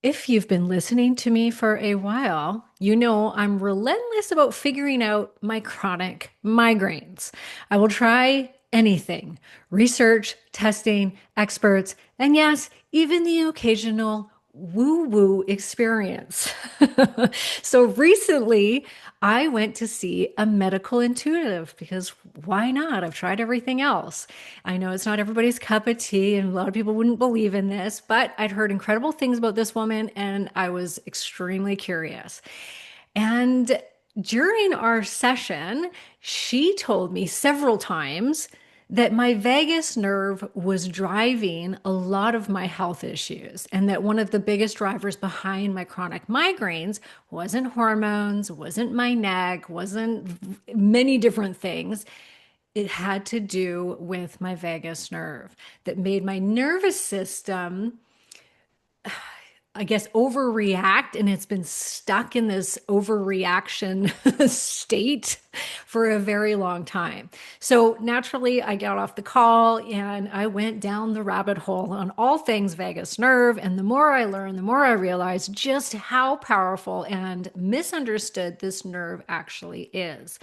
If you've been listening to me for a while, you know I'm relentless about figuring out my chronic migraines. I will try anything research, testing, experts, and yes, even the occasional woo woo experience. So recently, I went to see a medical intuitive because why not? I've tried everything else. I know it's not everybody's cup of tea, and a lot of people wouldn't believe in this, but I'd heard incredible things about this woman, and I was extremely curious. And during our session, she told me several times that my vagus nerve was driving a lot of my health issues, and that one of the biggest drivers behind my chronic migraines wasn't hormones, wasn't my neck, wasn't many different things. It had to do with my vagus nerve that made my nervous system, I guess, overreact, and it's been stuck in this overreaction state for a very long time. So naturally, I got off the call and I went down the rabbit hole on all things vagus nerve. And the more I learned, the more I realized just how powerful and misunderstood this nerve actually is.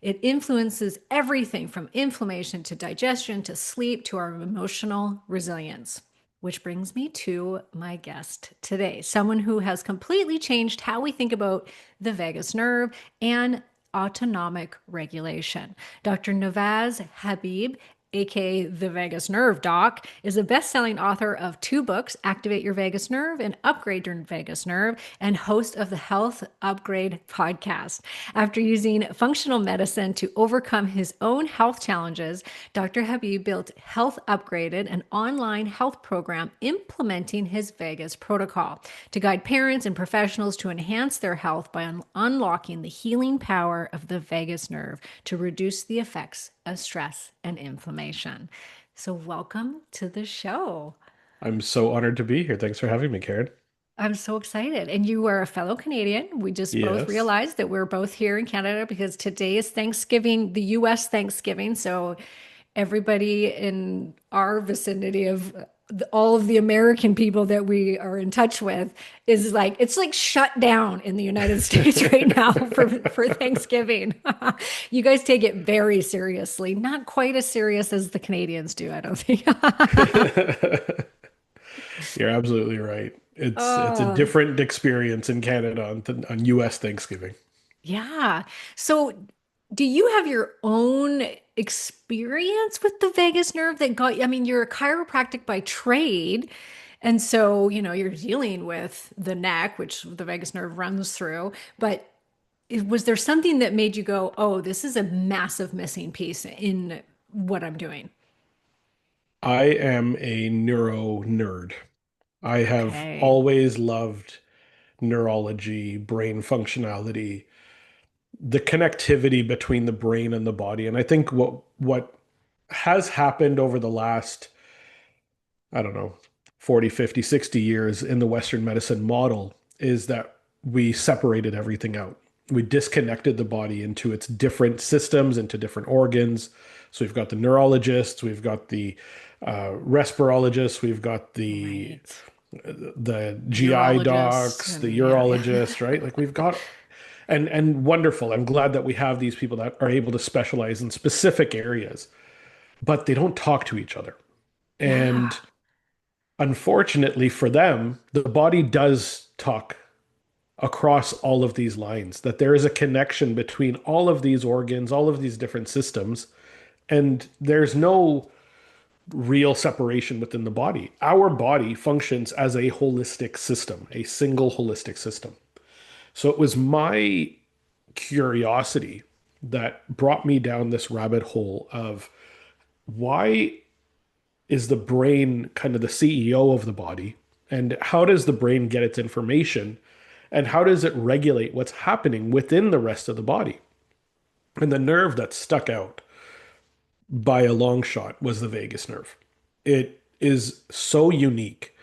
It influences everything from inflammation to digestion to sleep to our emotional resilience. Which brings me to my guest today, someone who has completely changed how we think about the vagus nerve and autonomic regulation. Dr. Navaz Habib, aka the Vagus Nerve Doc, is a best-selling author of two books, Activate Your Vagus Nerve and Upgrade Your Vagus Nerve, and host of the Health Upgrade podcast. After using functional medicine to overcome his own health challenges, Dr. Habib built Health Upgraded, an online health program implementing his vagus protocol to guide parents and professionals to enhance their health by unlocking the healing power of the vagus nerve to reduce the effects of stress and inflammation. So, welcome to the show. I'm so honored to be here. Thanks for having me, Karen. I'm so excited. And you are a fellow Canadian. We just both Yes. realized that we're both here in Canada because today is Thanksgiving, the US Thanksgiving. So, everybody in our vicinity of all of the American people that we are in touch with is like it's like shut down in the United States right now for Thanksgiving. You guys take it very seriously, not quite as serious as the Canadians do, I don't think. You're absolutely right. It's a Oh, different experience in Canada on US Thanksgiving. yeah. So, do you have your own experience with the vagus nerve that got, I mean, you're a chiropractic by trade. And so, you're dealing with the neck, which the vagus nerve runs through. But was there something that made you go, oh, this is a massive missing piece in what I'm doing? I am a neuro nerd. I have Okay. always loved neurology, brain functionality, the connectivity between the brain and the body. And I think what has happened over the last, I don't know, 40, 50, 60 years in the Western medicine model is that we separated everything out. We disconnected the body into its different systems, into different organs. So we've got the neurologists, we've got the respirologists, we've got Right. the GI Urologists docs, and the yeah, yeah. urologists, right? Like we've got and wonderful. I'm glad that we have these people that are able to specialize in specific areas, but they don't talk to each other. Yeah. And unfortunately for them, the body does talk across all of these lines, that there is a connection between all of these organs, all of these different systems, and there's no real separation within the body. Our body functions as a holistic system, a single holistic system. So it was my curiosity that brought me down this rabbit hole of why is the brain kind of the CEO of the body? And how does the brain get its information? And how does it regulate what's happening within the rest of the body? And the nerve that stuck out by a long shot was the vagus nerve. It is so unique.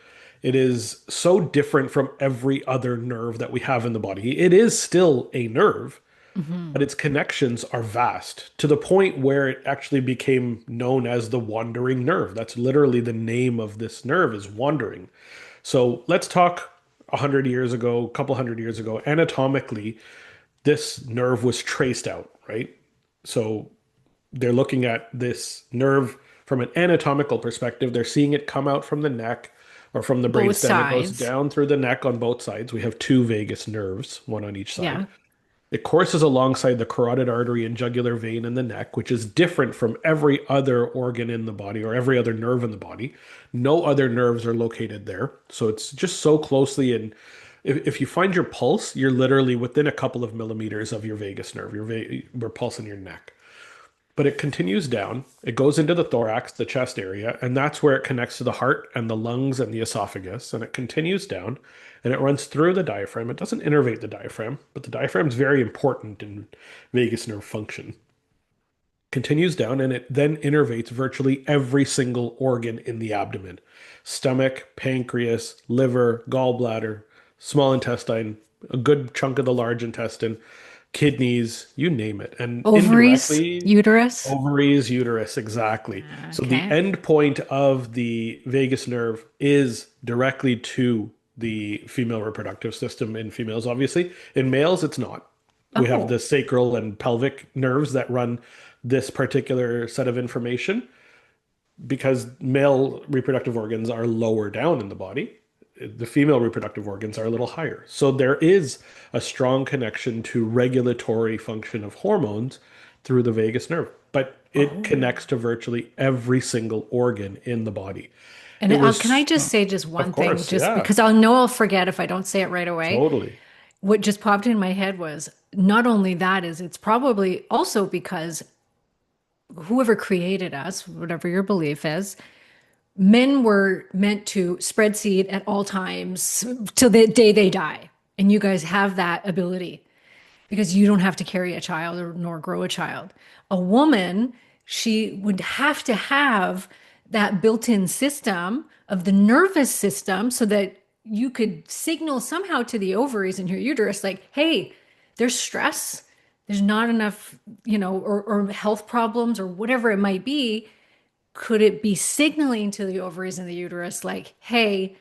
It is so different from every other nerve that we have in the body. It is still a nerve, but Hmm. its connections are vast to the point where it actually became known as the wandering nerve. That's literally the name of this nerve is wandering. So let's talk 100 years ago, a couple hundred years ago, anatomically, this nerve was traced out, right? So they're looking at this nerve from an anatomical perspective. They're seeing it come out from the neck or from the Both brainstem. It goes sides. down through the neck on both sides. We have two vagus nerves, one on each side. Yeah. It courses alongside the carotid artery and jugular vein in the neck, which is different from every other organ in the body or every other nerve in the body. No other nerves are located there. So it's just so closely in. If you find your pulse, you're literally within a couple of millimeters of your vagus nerve, your pulse in your neck. But it continues down. It goes into the thorax, the chest area, and that's where it connects to the heart and the lungs and the esophagus. And it continues down and it runs through the diaphragm. It doesn't innervate the diaphragm, but the diaphragm is very important in vagus nerve function. Continues down and it then innervates virtually every single organ in the abdomen: stomach, pancreas, liver, gallbladder, small intestine, a good chunk of the large intestine, kidneys, you name it. And Ovaries, indirectly, uterus. ovaries, uterus, exactly. So the Okay. end point of the vagus nerve is directly to the female reproductive system in females, obviously. In males, it's not. We have the Oh. sacral and pelvic nerves that run this particular set of information because male reproductive organs are lower down in the body. The female reproductive organs are a little higher. So there is a strong connection to regulatory function of hormones through the vagus nerve, but it Oh. connects to virtually every single organ in the body. And It can I was, just say just of one thing, course, just yeah, because I'll know I'll forget if I don't say it right away. totally. What just popped in my head was not only that is it's probably also because whoever created us, whatever your belief is, men were meant to spread seed at all times till the day they die. And you guys have that ability because you don't have to carry a child or nor grow a child. A woman, she would have to have that built-in system of the nervous system so that you could signal somehow to the ovaries in your uterus, like, hey, there's stress, there's not enough, or health problems or whatever it might be. Could it be signaling to the ovaries and the uterus, like, hey,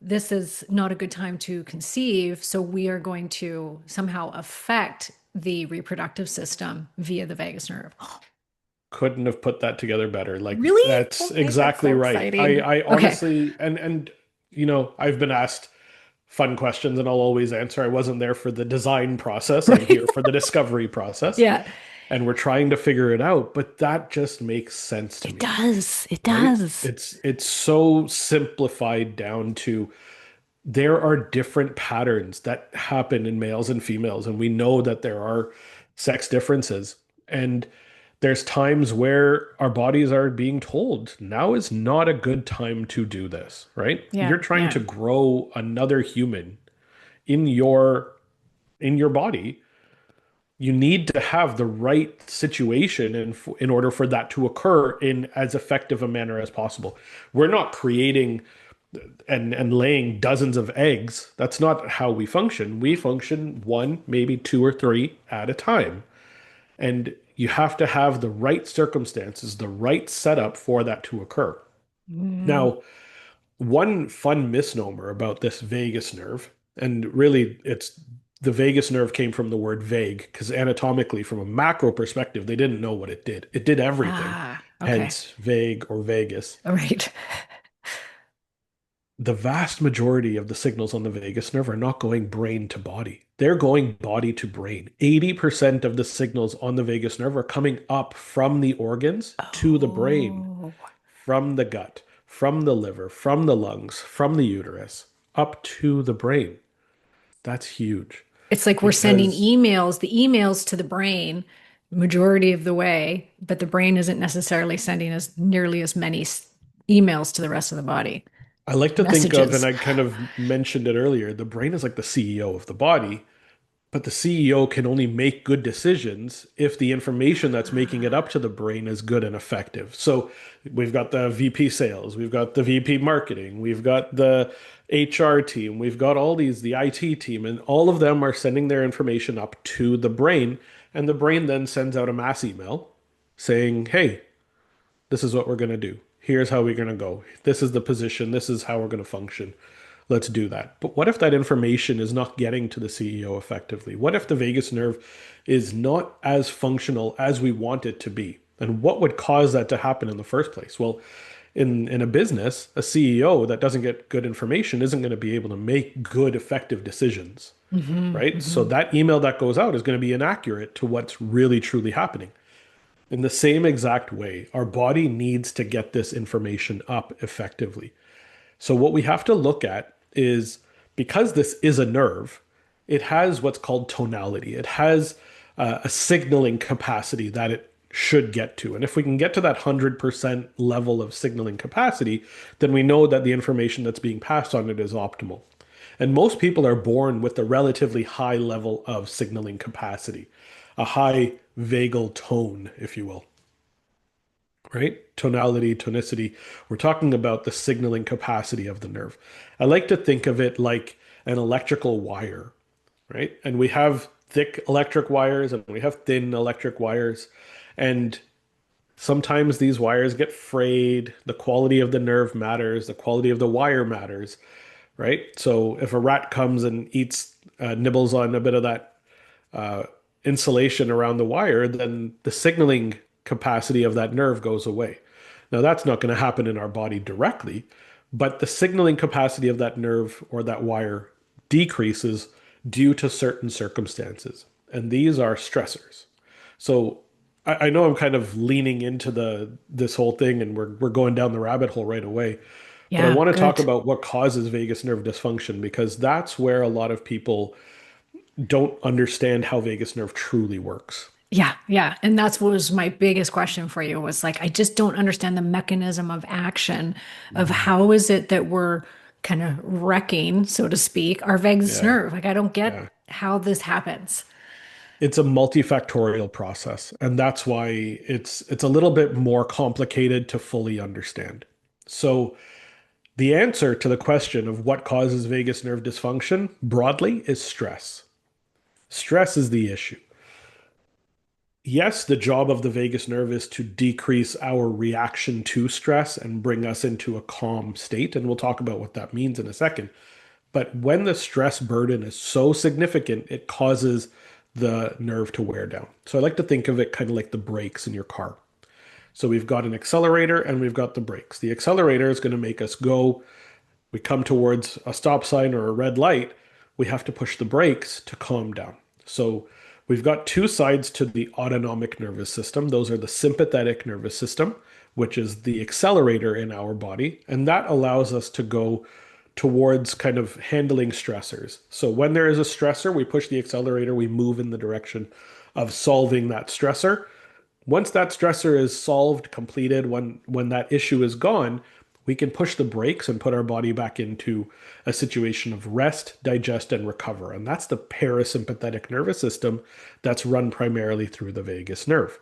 this is not a good time to conceive, so we are going to somehow affect the reproductive system via the vagus nerve? Couldn't have put that together better. Like Really? that's Okay, that's exactly so right. I exciting. I Okay. honestly and I've been asked fun questions and I'll always answer. I wasn't there for the design process. I'm Right. here for the discovery process. Yeah, And we're trying to figure it out, but that just makes sense to it me, does. It right? does. It's so simplified down to there are different patterns that happen in males and females, and we know that there are sex differences. And there's times where our bodies are being told now is not a good time to do this, right? Yeah, You're trying yeah, to grow another human in your body. You need to have the right situation in order for that to occur in as effective a manner as possible. We're not creating and laying dozens of eggs. That's not how we function. We function one, maybe two or three at a time. And you have to have the right circumstances, the right setup for that to occur. mm, Now, one fun misnomer about this vagus nerve, and really it's the vagus nerve came from the word vague because anatomically, from a macro perspective, they didn't know what it did. It did everything, okay. hence vague or vagus. All right. The vast majority of the signals on the vagus nerve are not going brain to body. They're going body to brain. 80% of the signals on the vagus nerve are coming up from the organs to the brain, Oh, from the gut, from the liver, from the lungs, from the uterus, up to the brain. That's huge it's like we're sending because the emails to the brain majority of the way, but the brain isn't necessarily sending us nearly as many emails to the rest of the body, I like to think of, and messages. I kind of mentioned it earlier, the brain is like the CEO of the body. But the CEO can only make good decisions if the information that's making it up to the brain is good and effective. So we've got the VP sales, we've got the VP marketing, we've got the HR team, we've got all these, the IT team, and all of them are sending their information up to the brain. And the brain then sends out a mass email saying, hey, this is what we're going to do. Here's how we're going to go. This is the position. This is how we're going to function. Let's do that. But what if that information is not getting to the CEO effectively? What if the vagus nerve is not as functional as we want it to be? And what would cause that to happen in the first place? Well, in a business, a CEO that doesn't get good information isn't going to be able to make good, effective decisions, Hmm. right? So Hmm. that email that goes out is going to be inaccurate to what's really, truly happening. In the same exact way, our body needs to get this information up effectively. So, what we have to look at is because this is a nerve, it has what's called tonality. It has a signaling capacity that it should get to. And if we can get to that 100% level of signaling capacity, then we know that the information that's being passed on it is optimal. And most people are born with a relatively high level of signaling capacity, a high vagal tone, if you will, right? Tonality, tonicity. We're talking about the signaling capacity of the nerve. I like to think of it like an electrical wire, right? And we have thick electric wires and we have thin electric wires. And sometimes these wires get frayed. The quality of the nerve matters. The quality of the wire matters, right? So if a rat comes and eats, nibbles on a bit of that uh, insulation around the wire, then the signaling capacity of that nerve goes away. Now, that's not going to happen in our body directly, but the signaling capacity of that nerve or that wire decreases due to certain circumstances. And these are stressors. So I know I'm kind of leaning into the this whole thing and we're going down the rabbit hole right away. But I Yeah, want to talk good. about what causes vagus nerve dysfunction because that's where a lot of people don't understand how vagus nerve truly works. Yeah, yeah. And that's what was my biggest question for you was like, I just don't understand the mechanism of action of Mhm. how is it that we're kind of wrecking, so to speak, our vagus Yeah, nerve. Like, I don't get yeah. how this happens. It's a multifactorial process, and that's why it's a little bit more complicated to fully understand. So, the answer to the question of what causes vagus nerve dysfunction broadly is stress. Stress is the issue. Yes, the job of the vagus nerve is to decrease our reaction to stress and bring us into a calm state, and we'll talk about what that means in a second. But when the stress burden is so significant, it causes the nerve to wear down. So I like to think of it kind of like the brakes in your car. So we've got an accelerator and we've got the brakes. The accelerator is going to make us go. We come towards a stop sign or a red light. We have to push the brakes to calm down. So we've got two sides to the autonomic nervous system. Those are the sympathetic nervous system, which is the accelerator in our body. And that allows us to go towards kind of handling stressors. So when there is a stressor, we push the accelerator, we move in the direction of solving that stressor. Once that stressor is solved, completed, when that issue is gone, we can push the brakes and put our body back into a situation of rest, digest, and recover. And that's the parasympathetic nervous system that's run primarily through the vagus nerve.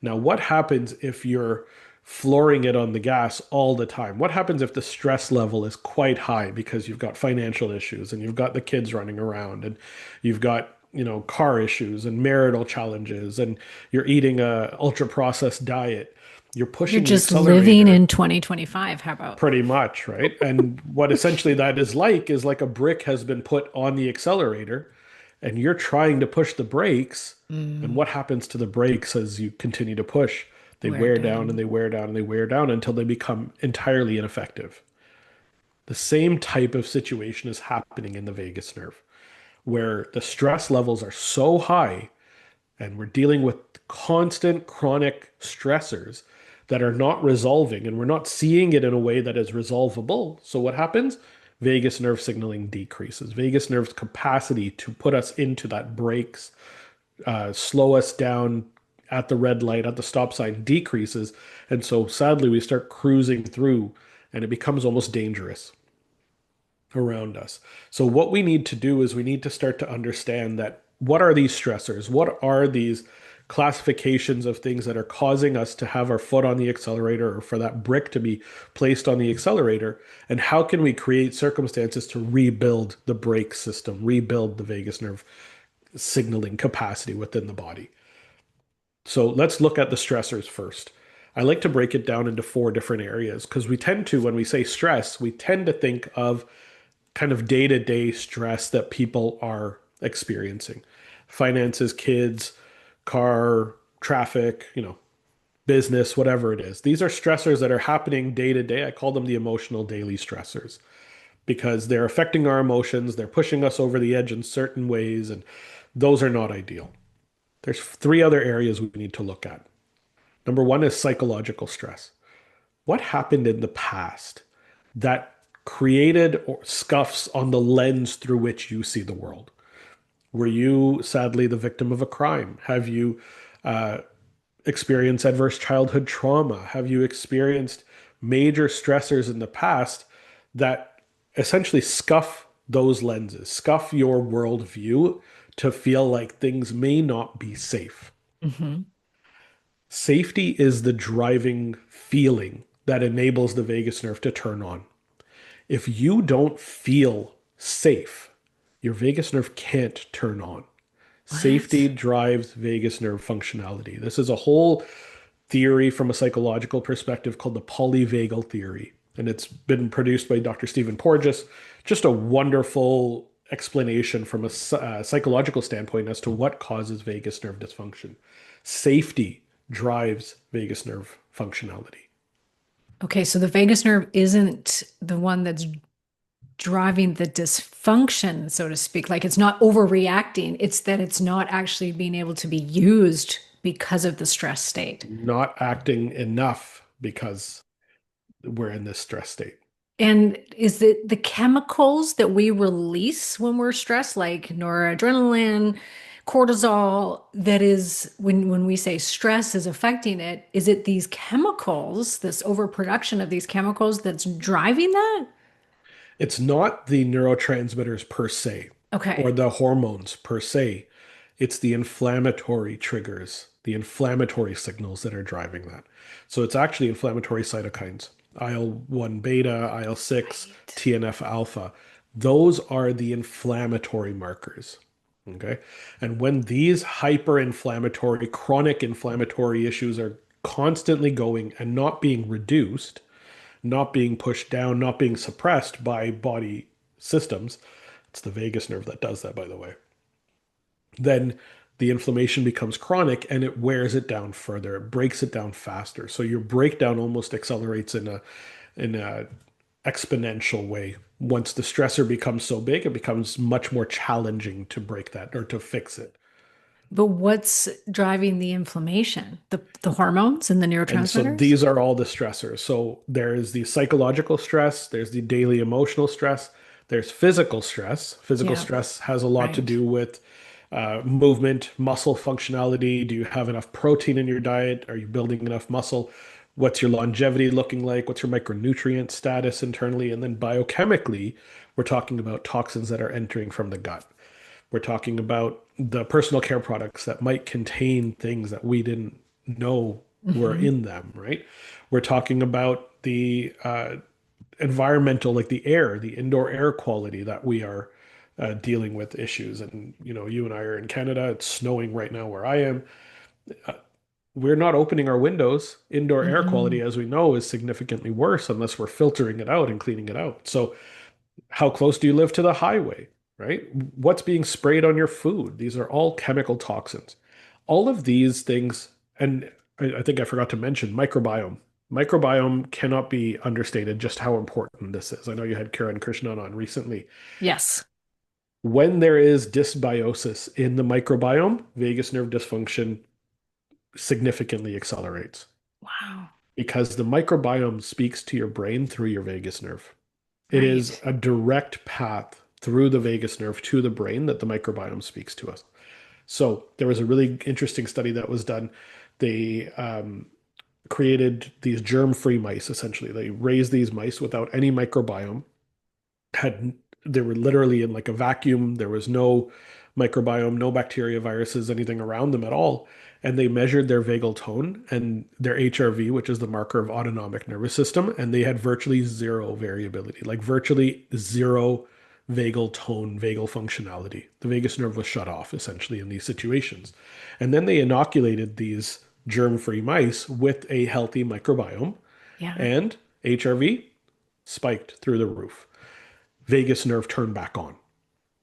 Now, what happens if you're flooring it on the gas all the time? What happens if the stress level is quite high because you've got financial issues and you've got the kids running around and you've got, car issues and marital challenges and you're eating a ultra processed diet? You're You're pushing the just living accelerator in 2025. How about? pretty much, right? And what essentially that is like a brick has been put on the accelerator and you're trying to push the brakes. And Mm, what happens to the brakes as you continue to push? They wear wear down and down. they wear down and they wear down until they become entirely ineffective. The same type of situation is happening in the vagus nerve, where the stress levels are so high and we're dealing with constant chronic stressors that are not resolving and we're not seeing it in a way that is resolvable. So what happens? Vagus nerve signaling decreases. Vagus nerve's capacity to put us into that brakes, slow us down at the red light, at the stop sign decreases. And so sadly, we start cruising through and it becomes almost dangerous around us. So what we need to do is we need to start to understand that what are these stressors? What are these classifications of things that are causing us to have our foot on the accelerator or for that brick to be placed on the accelerator? And how can we create circumstances to rebuild the brake system, rebuild the vagus nerve signaling capacity within the body? So let's look at the stressors first. I like to break it down into four different areas because we tend to, when we say stress, we tend to think of kind of day-to-day stress that people are experiencing. Finances, kids, car, traffic, business, whatever it is. These are stressors that are happening day to day. I call them the emotional daily stressors because they're affecting our emotions, they're pushing us over the edge in certain ways, and those are not ideal. There's three other areas we need to look at. Number one is psychological stress. What happened in the past that created or scuffs on the lens through which you see the world? Were you sadly the victim of a crime? Have you uh, experienced adverse childhood trauma? Have you experienced major stressors in the past that essentially scuff those lenses, scuff your worldview to feel like things may not be safe? Hmm. Safety is the driving feeling that enables the vagus nerve to turn on. If you don't feel safe, your vagus nerve can't turn on. Safety What? drives vagus nerve functionality. This is a whole theory from a psychological perspective called the polyvagal theory. And it's been produced by Dr. Stephen Porges. Just a wonderful explanation from a psychological standpoint as to what causes vagus nerve dysfunction. Safety drives vagus nerve functionality. Okay, so the vagus nerve isn't the one that's driving the dysfunction, so to speak. Like it's not overreacting, it's that it's not actually being able to be used because of the stress state. Not acting enough because we're in this stress state. And is it the chemicals that we release when we're stressed, like noradrenaline, cortisol, that is when we say stress is affecting it, is it these chemicals, this overproduction of these chemicals that's driving that? It's not the neurotransmitters per se or Okay. the hormones per se. It's the inflammatory triggers, the inflammatory signals that are driving that. So it's actually inflammatory cytokines, IL-1 beta, IL-6, Right. TNF alpha. Those are the inflammatory markers. Okay. And when these hyper-inflammatory, chronic inflammatory issues are constantly going and not being reduced, not being pushed down, not being suppressed by body systems. It's the vagus nerve that does that, by the way. Then the inflammation becomes chronic and it wears it down further. It breaks it down faster. So your breakdown almost accelerates in a exponential way. Once the stressor becomes so big, it becomes much more challenging to break that or to fix it. But what's driving the inflammation? The hormones and the And so neurotransmitters? these are all the stressors. So there's the psychological stress, there's the daily emotional stress, there's physical stress. Physical Yeah, stress has a lot to right. do with movement, muscle functionality. Do you have enough protein in your diet? Are you building enough muscle? What's your longevity looking like? What's your micronutrient status internally? And then biochemically, we're talking about toxins that are entering from the gut. We're talking about the personal care products that might contain things that we didn't know were Hmm. in them, right? We're talking about the environmental, like the air, the indoor air quality that we are dealing with issues. And, you and I are in Canada. It's snowing right now where I am. We're not opening our windows. Indoor air quality, Hmm. as we know, is significantly worse unless we're filtering it out and cleaning it out. So how close do you live to the highway, right? What's being sprayed on your food? These are all chemical toxins. All of these things, and I think I forgot to mention microbiome. Microbiome cannot be understated just how important this is. I know you had Karen Krishnan on recently. Yes. When there is dysbiosis in the microbiome, vagus nerve dysfunction significantly accelerates Wow. because the microbiome speaks to your brain through your vagus nerve. It is Right. a direct path through the vagus nerve to the brain that the microbiome speaks to us. So there was a really interesting study that was done. They created these germ-free mice, essentially. They raised these mice without any microbiome, had they were literally in like a vacuum. There was no microbiome, no bacteria, viruses, anything around them at all. And they measured their vagal tone and their HRV, which is the marker of autonomic nervous system, and they had virtually zero variability, like virtually zero vagal tone, vagal functionality. The vagus nerve was shut off essentially in these situations. And then they inoculated these germ-free mice with a healthy microbiome, Yeah. and HRV spiked through the roof. vagus nerve turn back on.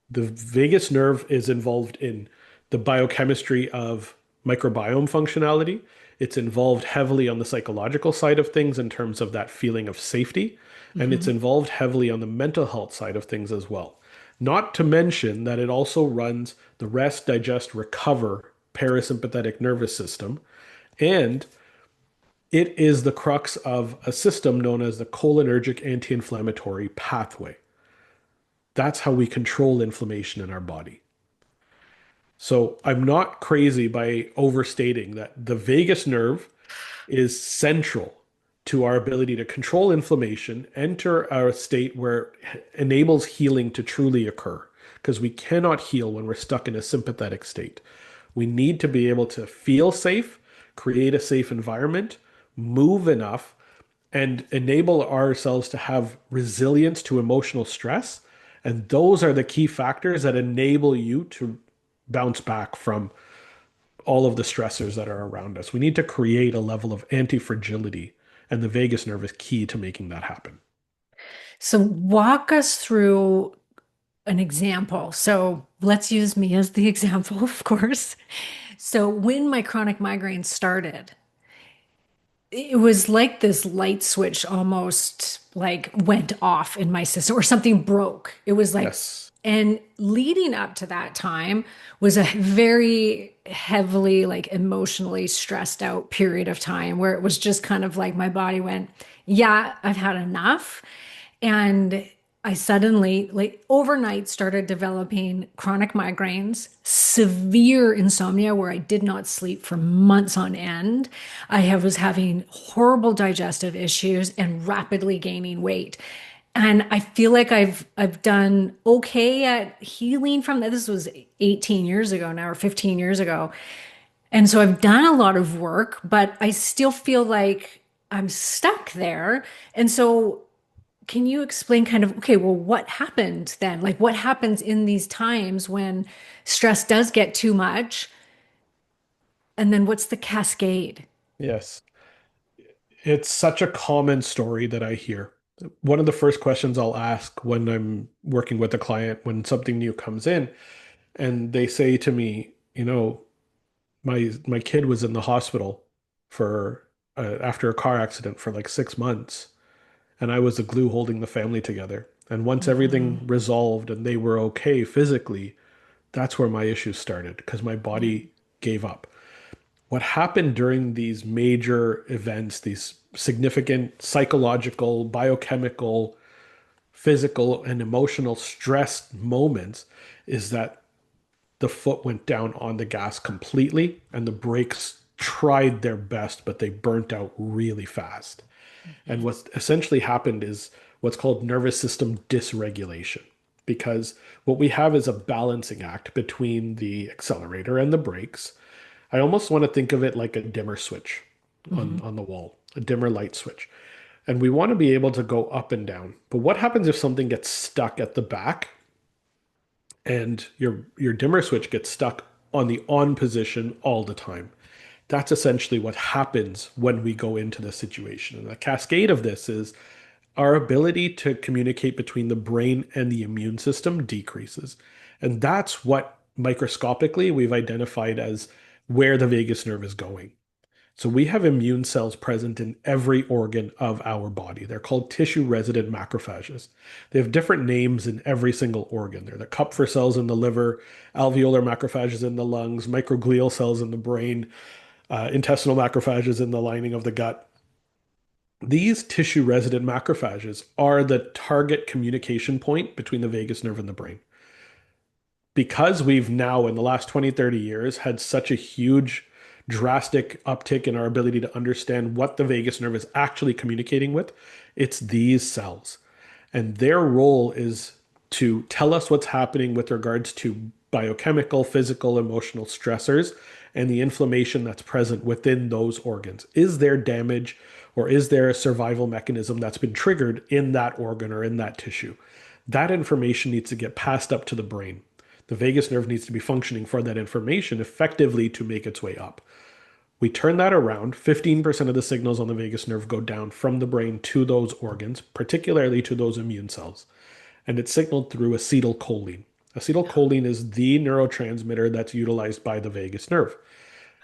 The vagus nerve is involved in the biochemistry of microbiome functionality. It's involved heavily on the psychological side of things in terms of that feeling of safety. And it's Hmm. involved heavily on the mental health side of things as well. Not to mention that it also runs the rest, digest, recover parasympathetic nervous system. And it is the crux of a system known as the cholinergic anti-inflammatory pathway. That's how we control inflammation in our body. So I'm not crazy by overstating that the vagus nerve is central to our ability to control inflammation, enter a state where it enables healing to truly occur, because we cannot heal when we're stuck in a sympathetic state. We need to be able to feel safe, create a safe environment, move enough, and enable ourselves to have resilience to emotional stress. And those are the key factors that enable you to bounce back from all of the stressors that are around us. We need to create a level of anti-fragility, and the vagus nerve is key to making that happen. So walk us through an example. So let's use me as the example, of course. So when my chronic migraine started, it was like this light switch almost like went off in my system or something broke. It was like, Yes. and leading up to that time was a very heavily, like emotionally stressed out period of time where it was just kind of like my body went, yeah, I've had enough. And I suddenly, like overnight, started developing chronic migraines, severe insomnia where I did not sleep for months on end. Was having horrible digestive issues and rapidly gaining weight. And I feel like I've done okay at healing from that. This was 18 years ago now or 15 years ago. And so I've done a lot of work, but I still feel like I'm stuck there. And so can you explain kind of, okay, well, what happened then? Like, what happens in these times when stress does get too much? And then what's the cascade? Yes. It's such a common story that I hear. One of the first questions I'll ask when I'm working with a client when something new comes in, and they say to me, my kid was in the hospital for after a car accident for like 6 months, and I was the glue holding the family together. And once Hmm. everything resolved and they were okay physically, that's where my issues started because my Yeah. body gave up. What happened during these major events, these significant psychological, biochemical, physical, and emotional stress moments, is that the foot went down on the gas completely and the brakes tried their best, but they burnt out really fast. And Hmm. what's essentially happened is what's called nervous system dysregulation. Because what we have is a balancing act between the accelerator and the brakes. I almost want to think of it like a dimmer switch Hmm. on the wall, a dimmer light switch. And we want to be able to go up and down. But what happens if something gets stuck at the back and your dimmer switch gets stuck on the on position all the time? That's essentially what happens when we go into this situation. And the cascade of this is our ability to communicate between the brain and the immune system decreases. And that's what microscopically we've identified as where the vagus nerve is going. So we have immune cells present in every organ of our body. They're called tissue resident macrophages. They have different names in every single organ. They're the Kupffer cells in the liver, alveolar macrophages in the lungs, microglial cells in the brain, intestinal macrophages in the lining of the gut. These tissue resident macrophages are the target communication point between the vagus nerve and the brain. Because we've now, in the last 20, 30 years, had such a huge, drastic uptick in our ability to understand what the vagus nerve is actually communicating with, it's these cells. And their role is to tell us what's happening with regards to biochemical, physical, emotional stressors and the inflammation that's present within those organs. Is there damage or is there a survival mechanism that's been triggered in that organ or in that tissue? That information needs to get passed up to the brain. The vagus nerve needs to be functioning for that information effectively to make its way up. We turn that around. 15% of the signals on the vagus nerve go down from the brain to those organs, particularly to those immune cells. and it's signaled through acetylcholine. Acetylcholine is the neurotransmitter that's utilized by the vagus nerve.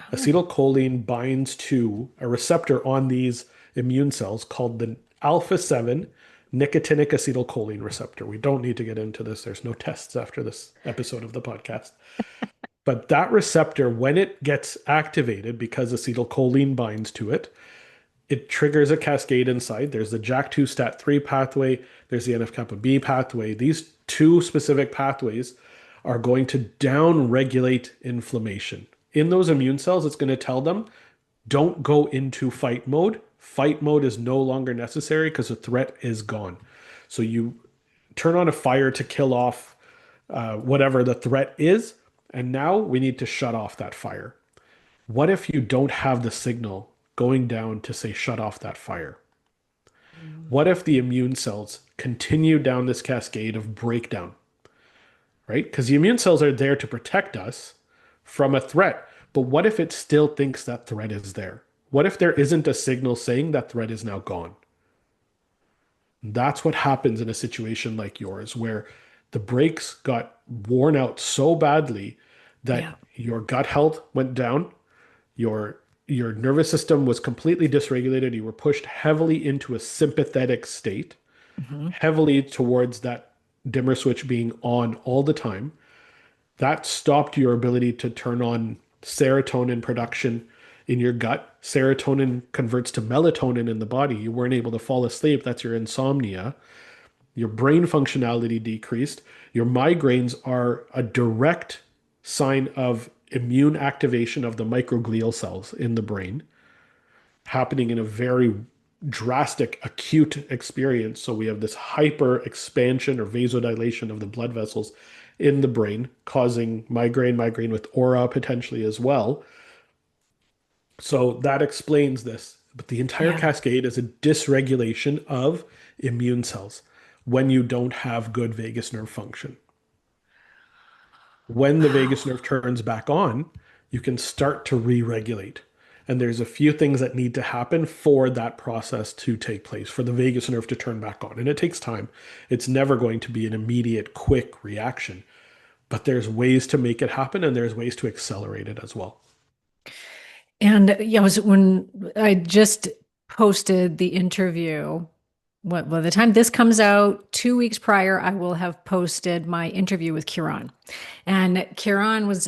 Oh, Acetylcholine binds to a receptor on these immune cells called the alpha 7 nicotinic acetylcholine receptor. We don't need to get into this. There's no tests after this episode of the podcast. But that receptor, when it gets activated because acetylcholine binds to it, it triggers a cascade inside. There's the JAK2 STAT3 pathway, there's the NF kappa B pathway. These two specific pathways are going to down regulate inflammation. In those immune cells, it's going to tell them don't go into fight mode. Fight mode is no longer necessary because the threat is gone. So you turn on a fire to kill off whatever the threat is, and now we need to shut off that fire. What if you don't have the signal going down to say shut off that fire? What if the immune cells continue down this cascade of breakdown, right? Because the immune cells are there to protect us from a threat. But what if it still thinks that threat is there? What if there isn't a signal saying that threat is now gone? That's what happens in a situation like yours, where the brakes got worn out so badly yeah. that your gut health went down, your your nervous system was completely dysregulated. You were pushed heavily into a sympathetic state, Hmm. heavily towards that dimmer switch being on all the time. That stopped your ability to turn on serotonin production in your gut. Serotonin converts to melatonin in the body. You weren't able to fall asleep. That's your insomnia. Your brain functionality decreased. Your migraines are a direct sign of immune activation of the microglial cells in the brain, happening in a very drastic acute experience. So we have this hyper expansion or vasodilation of the blood vessels in the brain, causing migraine with aura potentially as well. So that explains this. But the entire Yeah. cascade is a dysregulation of immune cells when you don't have good vagus nerve function. When the vagus Wow. nerve turns back on, you can start to re-regulate. And there's a few things that need to happen for that process to take place, for the vagus nerve to turn back on. And it takes time. It's never going to be an immediate, quick reaction, but there's ways to make it happen and there's ways to accelerate it as well. And yeah, was when I just posted the interview. What, by the time this comes out, 2 weeks prior, I will have posted my interview with Kieran. And Kieran was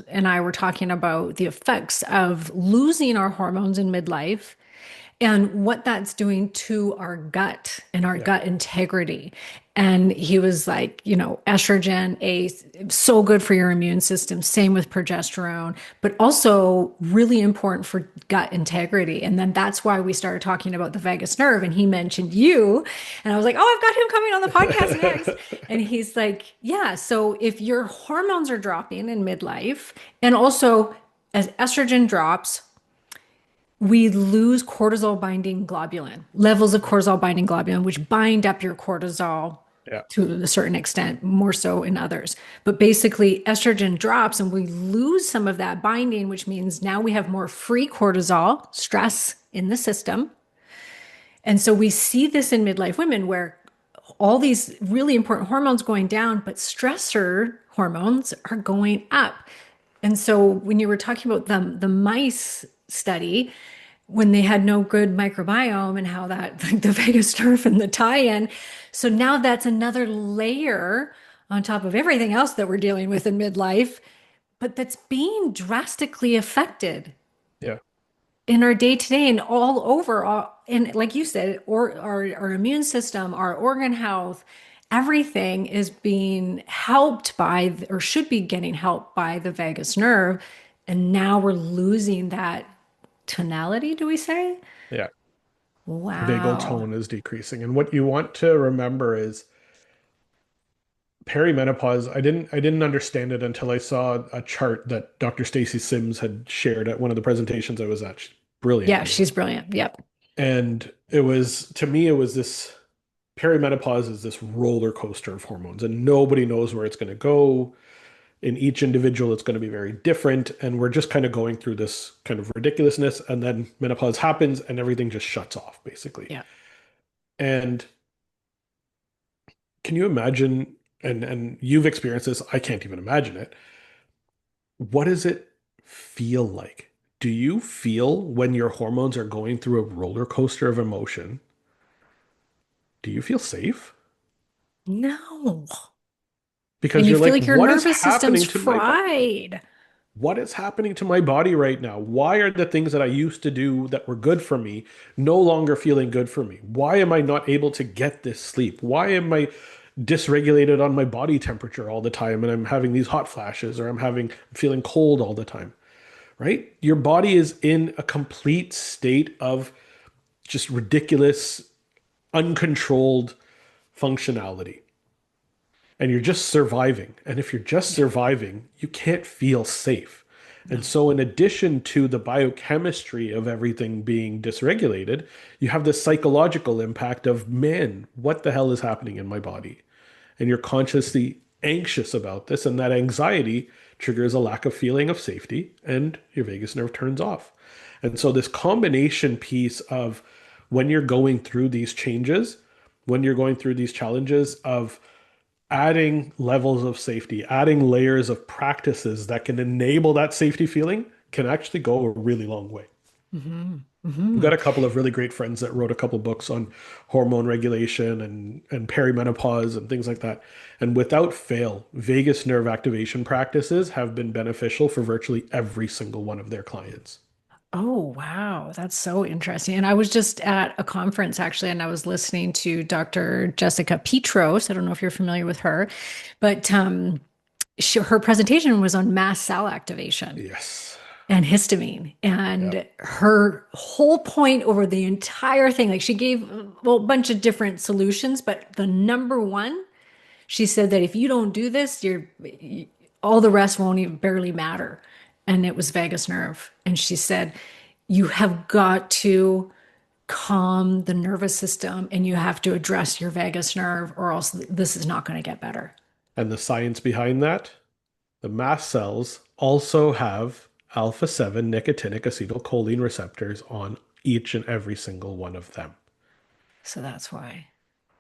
and I were talking about the effects of losing our hormones in midlife and what that's doing to our gut and our Yeah. gut integrity. And he was like, estrogen, so good for your immune system. Same with progesterone, but also really important for gut integrity. And then that's why we started talking about the vagus nerve. And he mentioned you, and I was like, oh, I've got him coming on the podcast next. And he's like, yeah. So if your hormones are dropping in midlife, and also as estrogen drops, we lose cortisol binding globulin, levels of cortisol binding globulin, which bind up your cortisol Yeah. to a certain extent, more so in others. But basically, estrogen drops and we lose some of that binding, which means now we have more free cortisol, stress in the system. And so we see this in midlife women where all these really important hormones going down, but stressor hormones are going up. And so when you were talking about the mice study, when they had no good microbiome and how that like the vagus nerve and the tie-in. So now that's another layer on top of everything else that we're dealing with in midlife, but that's being drastically affected Yeah. in our day to day and all over. And like you said, or our immune system, our organ health, everything is being helped by or should be getting helped by the vagus nerve. And now we're losing that tonality, do we say? Yeah. Vagal Wow. tone is decreasing. And what you want to remember is perimenopause. I didn't understand it until I saw a chart that Dr. Stacy Sims had shared at one of the presentations I was at. She's a brilliant Yeah, lady. she's brilliant. Yep. And it was, to me, it was this perimenopause is this roller coaster of hormones, and nobody knows where it's going to go. In each individual, it's going to be very different. And we're just kind of going through this kind of ridiculousness. And then menopause happens and everything just shuts off, basically. Yeah. And Can you imagine, and you've experienced this, I can't even imagine it. What does it feel like? Do you feel when your hormones are going through a roller coaster of emotion? Do you feel safe? No. And Because you you're feel like, like your what is nervous system's happening to my body? fried. What is happening to my body right now? Why are the things that I used to do that were good for me no longer feeling good for me? Why am I not able to get this sleep? Why am I dysregulated on my body temperature all the time and I'm having these hot flashes or feeling cold all the time, right? Your body is in a complete state of just ridiculous, uncontrolled functionality. And you're just surviving. And if you're just Yeah. surviving, you can't feel safe. No. And so, in addition to the biochemistry of everything being dysregulated, you have this psychological impact of, man, what the hell is happening in my body? And you're consciously anxious about this. And that anxiety triggers a lack of feeling of safety, and your vagus nerve turns off. And so, this combination piece of when you're going through these changes, when you're going through these challenges of adding levels of safety, adding layers of practices that can enable that safety feeling can actually go a really long way. Hmm. We've Hmm. got a couple of really great friends that wrote a couple books on hormone regulation and perimenopause and things like that. And without fail, vagus nerve activation practices have been beneficial for virtually every single one of their clients. Oh, wow. That's so interesting. And I was just at a conference actually, and I was listening to Dr. Jessica Petros. I don't know if you're familiar with her, but her presentation was on mast cell activation Yes. and histamine. Yep. And her whole point over the entire thing, like she gave well, a bunch of different solutions, but the number one, she said that if you don't do this, all the rest won't even barely matter. And it was vagus nerve. And she said, you have got to calm the nervous system and you have to address your vagus nerve, or else this is not going to get better. And the science behind that, the mast cells also have alpha 7 nicotinic acetylcholine receptors on each and every single one of them. So that's why.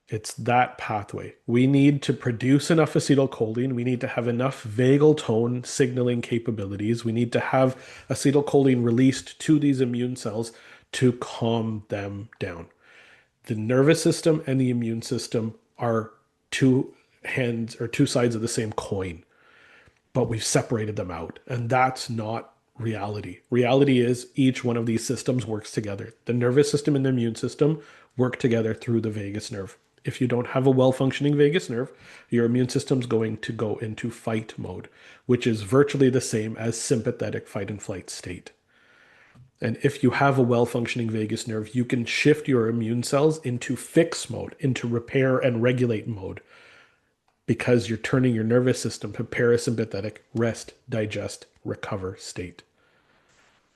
It's that pathway. We need to produce enough acetylcholine. We need to have enough vagal tone signaling capabilities. We need to have acetylcholine released to these immune cells to calm them down. The nervous system and the immune system are two hands or two sides of the same coin, but we've separated them out. And that's not reality. Reality is each one of these systems works together. The nervous system and the immune system work together through the vagus nerve. If you don't have a well functioning vagus nerve, your immune system's going to go into fight mode, which is virtually the same as sympathetic fight and flight state. And if you have a well functioning vagus nerve, you can shift your immune cells into fix mode, into repair and regulate mode, because you're turning your nervous system to parasympathetic rest, digest, recover state.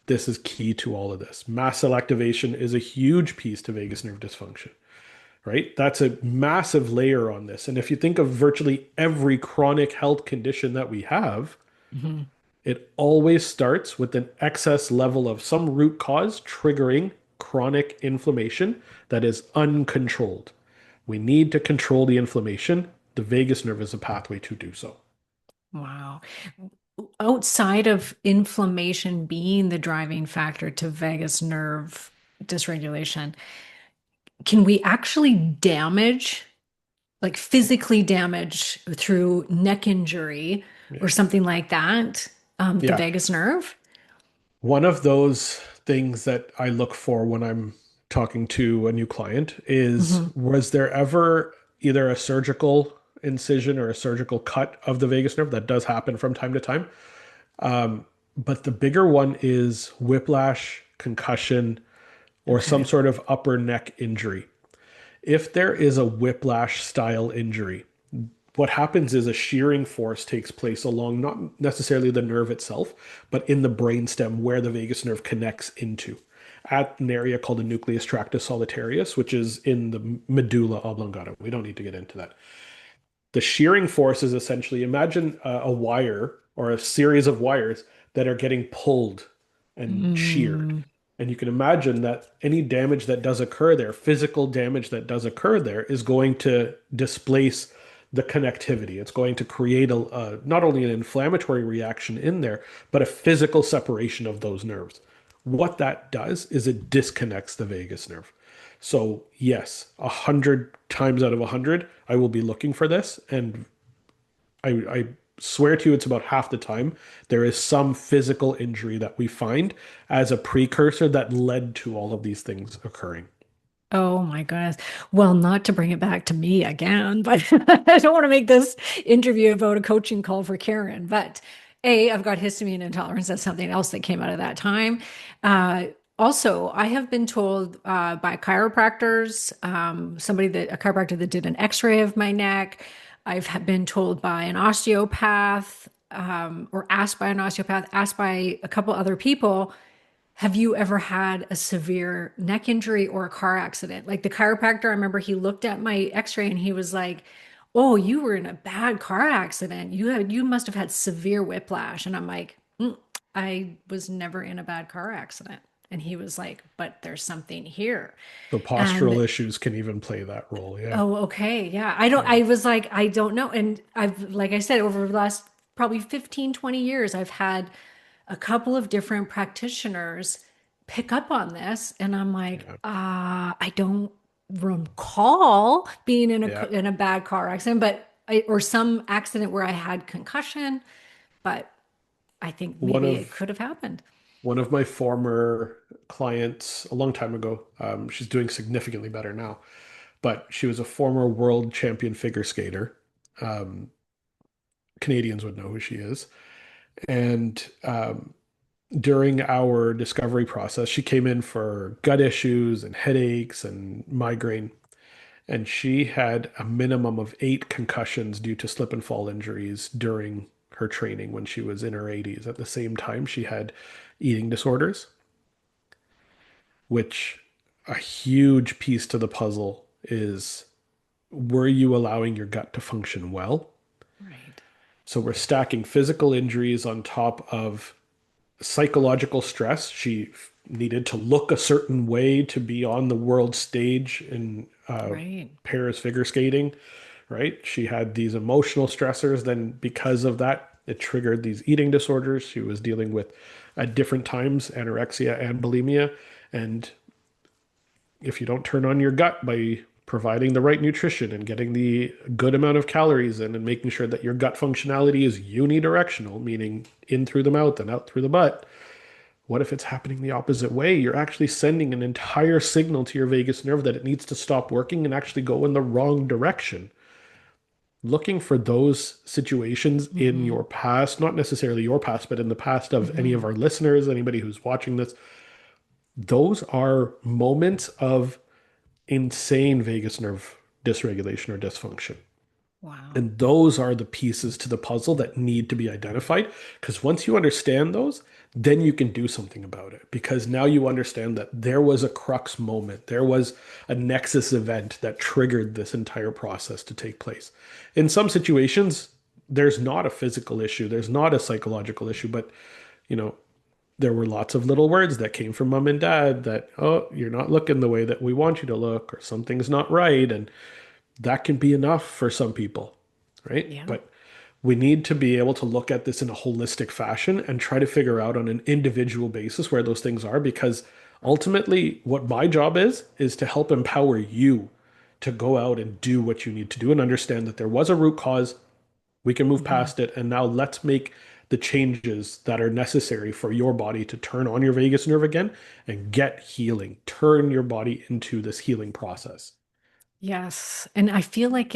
This is key to all of this. Mast cell activation is a huge piece to vagus nerve dysfunction, right? That's a massive layer on this. And if you think of virtually every chronic health condition that we have, Mhm. it always starts with an excess level of some root cause triggering chronic inflammation that is uncontrolled. We need to control the inflammation. The vagus nerve is a pathway to do so. Wow. Outside of inflammation being the driving factor to vagus nerve dysregulation, can we actually damage, like physically damage through neck injury Yeah. or something like that, the Yeah. vagus nerve? One of those things that I look for when I'm talking to a new client is, Hmm. was there ever either a surgical incision or a surgical cut of the vagus nerve? That does happen from time to time. But the bigger one is whiplash, concussion, or some Okay. sort of upper neck injury. If there is a whiplash style injury, what happens is a shearing force takes place along not necessarily the nerve itself, but in the brainstem where the vagus nerve connects into at an area called the nucleus tractus solitarius, which is in the medulla oblongata. We don't need to get into that. The shearing force is essentially, imagine a wire or a series of wires that are getting pulled and sheared. Mm, And you can imagine that any damage that does occur there, physical damage that does occur there, is going to displace. the connectivity. It's going to create not only an inflammatory reaction in there, but a physical separation of those nerves. What that does is it disconnects the vagus nerve. So yes, 100 times out of 100, I will be looking for this, and I swear to you, it's about half the time there is some physical injury that we find as a precursor that led to all of these things occurring. Oh my goodness. Well, not to bring it back to me again, but I don't want to make this interview about a coaching call for Karen. But I've got histamine intolerance. That's something else that came out of that time. Uh, Also, I have been told by chiropractors, a chiropractor that did an x-ray of my neck. Been told by an osteopath, or asked by an osteopath, asked by a couple other people, have you ever had a severe neck injury or a car accident? Like the chiropractor, I remember he looked at my x-ray and he was like, "Oh, you were in a bad car accident. You must have had severe whiplash." And I'm like, I was never in a bad car accident." And he was like, "But there's something here." So And postural issues can even play that role. Yeah. oh, okay. Yeah. I Yeah. was like, I don't know. And like I said, over the last probably 15, 20 years, I've had a couple of different practitioners pick up on this. And I'm like, Yeah. I don't recall being Yeah. in a bad car accident, or some accident where I had concussion, but I think One maybe it of could have happened. one of my former clients a long time ago, she's doing significantly better now, but she was a former world champion figure skater. Um, Canadians would know who she is. And during our discovery process, she came in for gut issues and headaches and migraine. And she had a minimum of 8 concussions due to slip and fall injuries during her training when she was in her 80s. At the same time, she had eating disorders, which a huge piece to the puzzle is, were you allowing your gut to function well? Right. So we're stacking physical injuries on top of psychological stress. She needed to look a certain way to be on the world stage in Right. Paris figure skating, right? She had these emotional stressors. Then, because of that, it triggered these eating disorders. She was dealing with, at different times, anorexia and bulimia. And if you don't turn on your gut by providing the right nutrition and getting the good amount of calories in and making sure that your gut functionality is unidirectional, meaning in through the mouth and out through the butt, what if it's happening the opposite way? You're actually sending an entire signal to your vagus nerve that it needs to stop working and actually go in the wrong direction. Looking for those situations in Mm-hmm. your past, not necessarily your past, but in the past of any Mm-hmm. of our listeners, anybody who's watching this, those are moments of insane vagus nerve dysregulation or dysfunction. Wow. And those are the pieces to the puzzle that need to be identified. Because once you understand those, then you can do something about it. Because now you understand that there was a crux moment, there was a nexus event that triggered this entire process to take place. In some situations, there's not a physical issue, there's not a psychological issue, but you know, there were lots of little words that came from mom and dad that, oh, you're not looking the way that we want you to look, or something's not right. And that can be enough for some people, right? Yeah. But we need to be able to look at this in a holistic fashion and try to figure out on an individual basis where those things are, because ultimately what my job is to help empower you to go out and do what you need to do and understand that there was a root cause. We can move Mm-hmm. past it, and now let's make the changes that are necessary for your body to turn on your vagus nerve again and get healing, turn your body into this healing process. Yes. And I feel like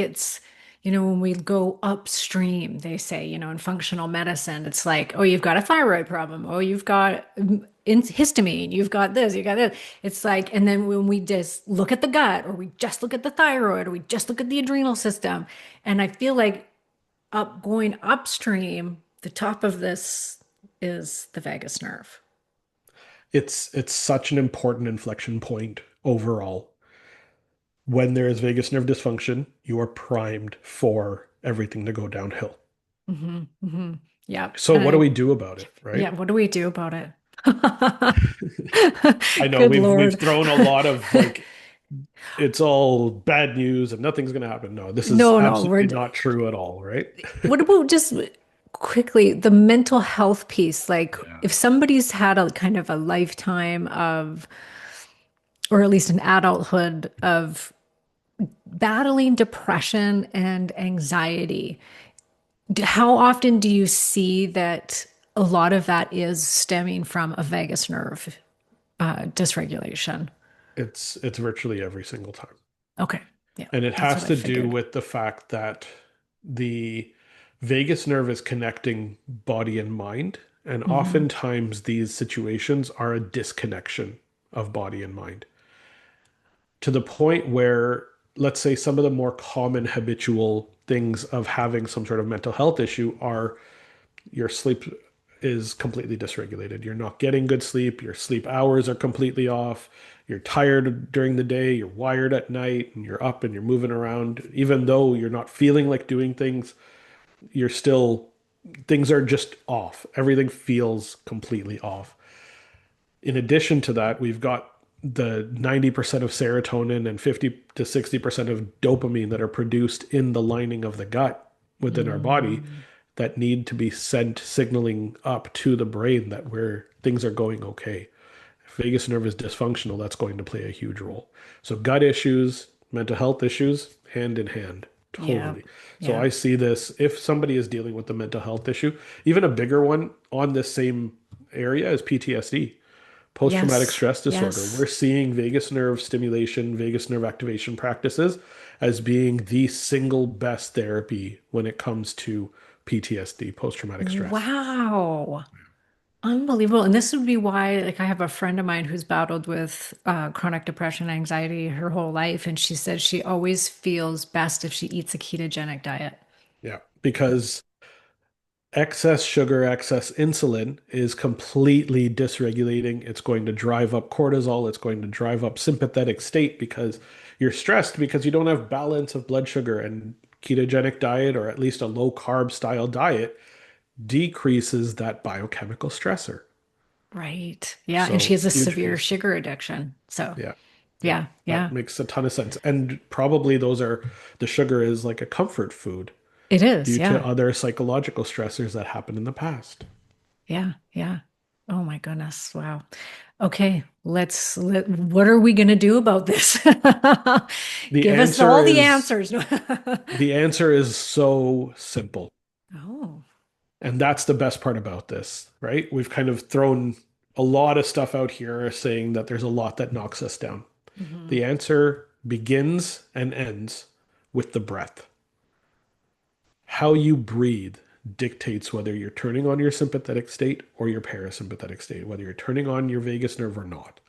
when we go upstream, they say, in functional medicine, it's like, oh, you've got a thyroid problem. Oh, you've got histamine. You've got this, you got this. It's like, and then when we just look at the gut, or we just look at the thyroid, or we just look at the adrenal system. And I feel like going upstream, the top of this is the vagus nerve. It's such an important inflection point overall. When there is vagus nerve dysfunction, you are primed for everything to go downhill. Hmm. Hmm. Yeah. So what do we do about it, Yeah. right? What do we do about it? I know Good we've Lord. thrown a lot of like it's all bad news and nothing's going to happen. No, this is No, no, absolutely not true at all, right? what about just quickly the mental health piece? Like Yeah. if somebody's had a kind of a lifetime of, or at least an adulthood of battling depression and anxiety, how often do you see that a lot of that is stemming from a vagus nerve dysregulation? It's virtually every single time. Okay. Yeah, And it that's what has I to do figured. with the fact that the vagus nerve is connecting body and mind. And Hmm. oftentimes these situations are a disconnection of body and mind to the point where, let's say, some of the more common habitual things of having some sort of mental health issue are your sleep is completely dysregulated. You're not getting good sleep. Your sleep hours are completely off. You're tired during the day. You're wired at night and you're up and you're moving around. Even though you're not feeling like doing things, you're still, things are just off. Everything feels completely off. In addition to that, we've got the 90% of serotonin and 50 to 60% of dopamine that are produced in the lining of the gut within our body Mm, that need to be sent signaling up to the brain that where things are going okay. If vagus nerve is dysfunctional, that's going to play a huge role. So gut issues, mental health issues, hand in hand, yeah. totally. So Yeah. I see this if somebody is dealing with the mental health issue, even a bigger one on this same area is PTSD, post-traumatic Yes. stress disorder. We're Yes. seeing vagus nerve stimulation, vagus nerve activation practices as being the single best therapy when it comes to PTSD, post-traumatic stress. Wow. Unbelievable. And this would be why, like, I have a friend of mine who's battled with chronic depression, anxiety her whole life. And she says she always feels best if she eats a ketogenic diet. Yeah, because excess sugar, excess insulin is completely dysregulating. It's going to drive up cortisol. It's going to drive up sympathetic state because you're stressed because you don't have balance of blood sugar. And ketogenic diet, or at least a low carb style diet, decreases that biochemical stressor. Right. Yeah. And she So, has a huge severe piece. sugar addiction. So, Yeah. Yeah. yeah. That Yeah. makes a ton of sense. And probably those are the sugar is like a comfort food It is. due to Yeah. other psychological stressors that happened in the past. Yeah. Yeah. Oh my goodness. Wow. Okay. What are we going to do about this? The Give us answer all the is answers. the answer is so simple. Oh. And that's the best part about this, right? We've kind of thrown a lot of stuff out here saying that there's a lot that knocks us down. Hmm. The answer begins and ends with the breath. How you breathe dictates whether you're turning on your sympathetic state or your parasympathetic state, whether you're turning on your vagus nerve or not.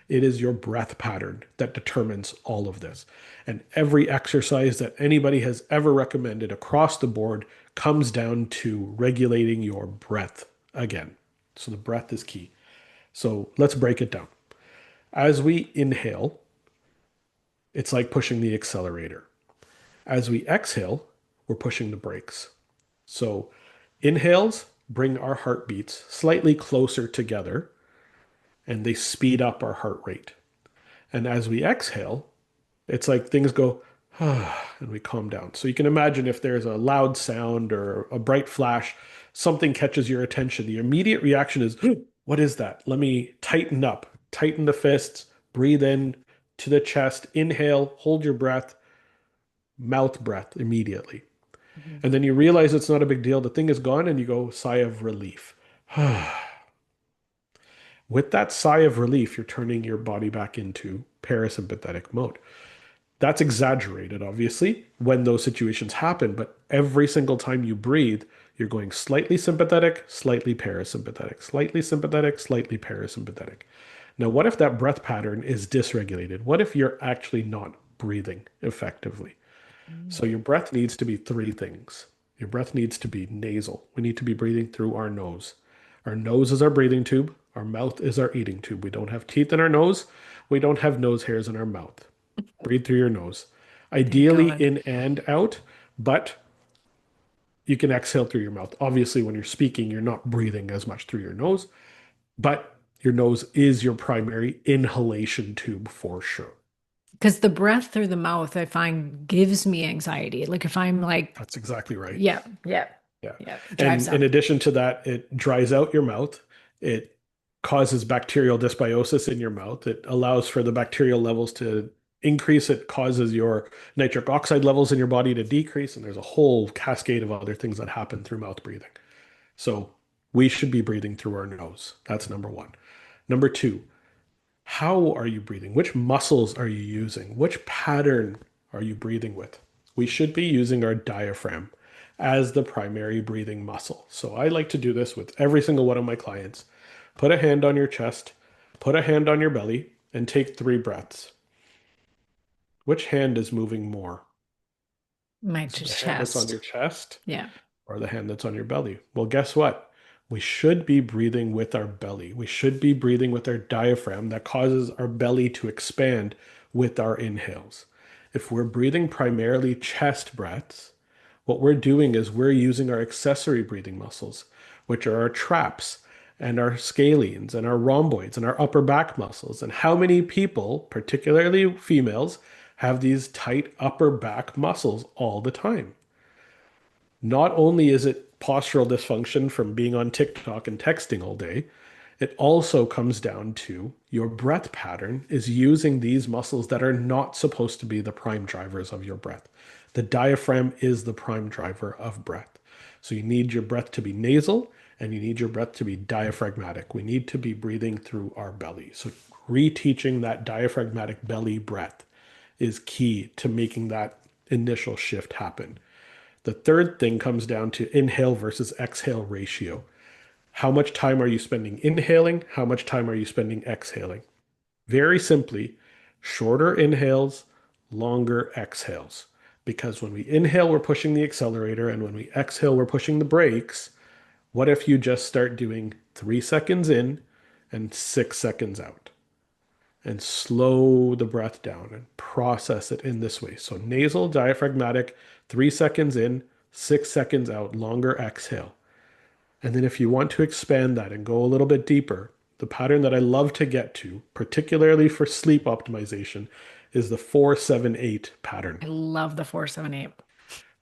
It is your breath pattern that determines all of this. And every exercise that anybody has ever recommended across the board comes down to regulating your breath again. So the breath is key. So let's break it down. As we inhale, it's like pushing the accelerator. As we exhale, we're pushing the brakes. So inhales bring our heartbeats slightly closer together and they speed up our heart rate. And as we exhale, it's like things go, and we calm down. So you can imagine if there's a loud sound or a bright flash, something catches your attention. The immediate reaction is, what is that? Let me tighten up, tighten the fists, breathe in to the chest, inhale, hold your breath, mouth breath immediately. Mhm. And then you realize it's not a big deal. The thing is gone, and you go, sigh of relief. With that sigh of relief, you're turning your body back into parasympathetic mode. That's exaggerated, obviously, when those situations happen, but every single time you breathe, you're going slightly sympathetic, slightly parasympathetic, slightly sympathetic, slightly parasympathetic. Now, what if that breath pattern is dysregulated? What if you're actually not breathing effectively? So, your breath needs to be three things. Your breath needs to be nasal. We need to be breathing through our nose. Our nose is our breathing tube. Our mouth is our eating tube. We don't have teeth in our nose. We don't have nose hairs in our mouth. Breathe through your nose. Thank Ideally God. in and out, but you can exhale through your mouth. Obviously, when you're speaking, you're not breathing as much through your nose, but your nose is your primary inhalation tube for sure. Because the breath through the mouth, I find gives me anxiety. Like if I'm like, That's exactly right. yeah, yeah, Yeah. yeah, drives And in up. addition to that, it dries out your mouth. It causes bacterial dysbiosis in your mouth. It allows for the bacterial levels to increase. It causes your nitric oxide levels in your body to decrease. And there's a whole cascade of other things that happen through mouth breathing. So we should be breathing through our nose. That's number one. Number two, how are you breathing? Which muscles are you using? Which pattern are you breathing with? We should be using our diaphragm as the primary breathing muscle. So I like to do this with every single one of my clients. Put a hand on your chest, put a hand on your belly, and take 3 breaths. Which hand is moving more? My Is it the hand that's on chest. your chest Yeah. or the hand that's on your belly? Well, guess what? We should be breathing with our belly. We should be breathing with our diaphragm that causes our belly to expand with our inhales. If we're breathing primarily chest breaths, what we're doing is we're using our accessory breathing muscles, which are our traps and our scalenes and our rhomboids and our upper back muscles. And how many people, particularly females, have these tight upper back muscles all the time? Not only is it postural dysfunction from being on TikTok and texting all day, it also comes down to your breath pattern is using these muscles that are not supposed to be the prime drivers of your breath. The diaphragm is the prime driver of breath. So you need your breath to be nasal and you need your breath to be diaphragmatic. We need to be breathing through our belly. So reteaching that diaphragmatic belly breath is key to making that initial shift happen. The third thing comes down to inhale versus exhale ratio. How much time are you spending inhaling? How much time are you spending exhaling? Very simply, shorter inhales, longer exhales. Because when we inhale, we're pushing the accelerator, and when we exhale, we're pushing the brakes. What if you just start doing 3 seconds in and 6 seconds out? And slow the breath down and process it in this way. So nasal, diaphragmatic, 3 seconds in, 6 seconds out, longer exhale. And then if you want to expand that and go a little bit deeper, the pattern that I love to get to, particularly for sleep optimization, is the 4-7-8 pattern. I love the 478.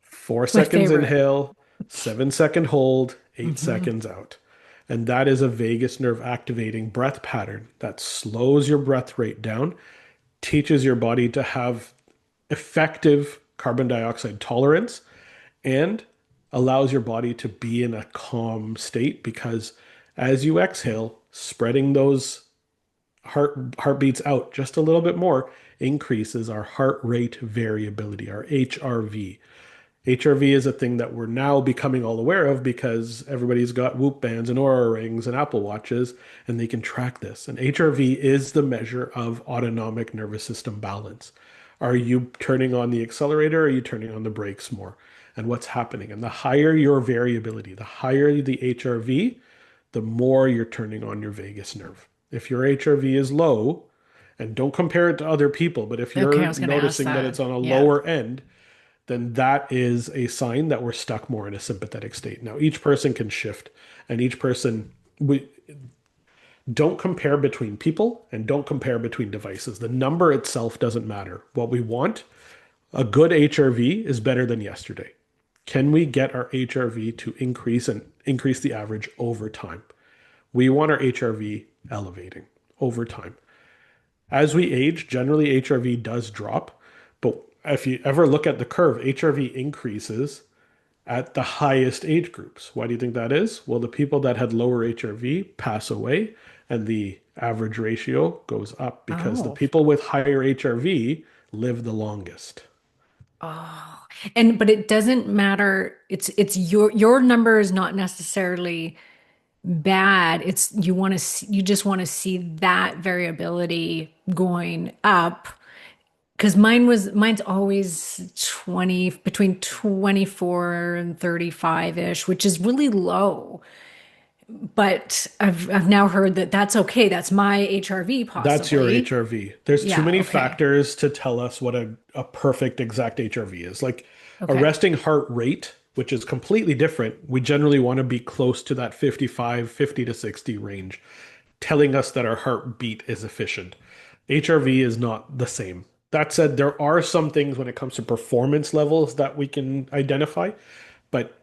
Four My seconds favorite. inhale, 7 second hold, eight Hmm. seconds out. And that is a vagus nerve activating breath pattern that slows your breath rate down, teaches your body to have effective carbon dioxide tolerance, and allows your body to be in a calm state because as you exhale, spreading those heartbeats out just a little bit more increases our heart rate variability, our HRV. HRV is a thing that we're now becoming all aware of because everybody's got Whoop bands and Aura rings and Apple Watches, and they can track this. And HRV is the measure of autonomic nervous system balance. Are you turning on the accelerator or are you turning on the brakes more? And what's happening? And the higher your variability, the higher the HRV, the more you're turning on your vagus nerve. If your HRV is low, and don't compare it to other people, but if Okay, I you're was going to ask noticing that that. it's on a Yeah. lower end, then that is a sign that we're stuck more in a sympathetic state. Now, each person can shift, and each person, we don't compare between people and don't compare between devices. The number itself doesn't matter. What we want, a good HRV is better than yesterday. Can we get our HRV to increase and increase the average over time? We want our HRV elevating over time. As we age, generally HRV does drop, but if you ever look at the curve, HRV increases at the highest age groups. Why do you think that is? Well, the people that had lower HRV pass away, and the average ratio goes up because the Oh. people with higher HRV live the longest. Oh. And but it doesn't matter. It's your number is not necessarily bad. It's you want to see, you just want to see that variability going up because mine's always 20 between 24 and 35-ish, which is really low. But I've now heard that that's okay. That's my HRV That's your possibly. HRV. There's too Yeah, many okay. factors to tell us what a perfect exact HRV is. Like a Okay. resting heart rate, which is completely different. We generally want to be close to that 55, 50 to 60 range, telling us that our heartbeat is efficient. HRV is not the same. That said, there are some things when it comes to performance levels that we can identify, but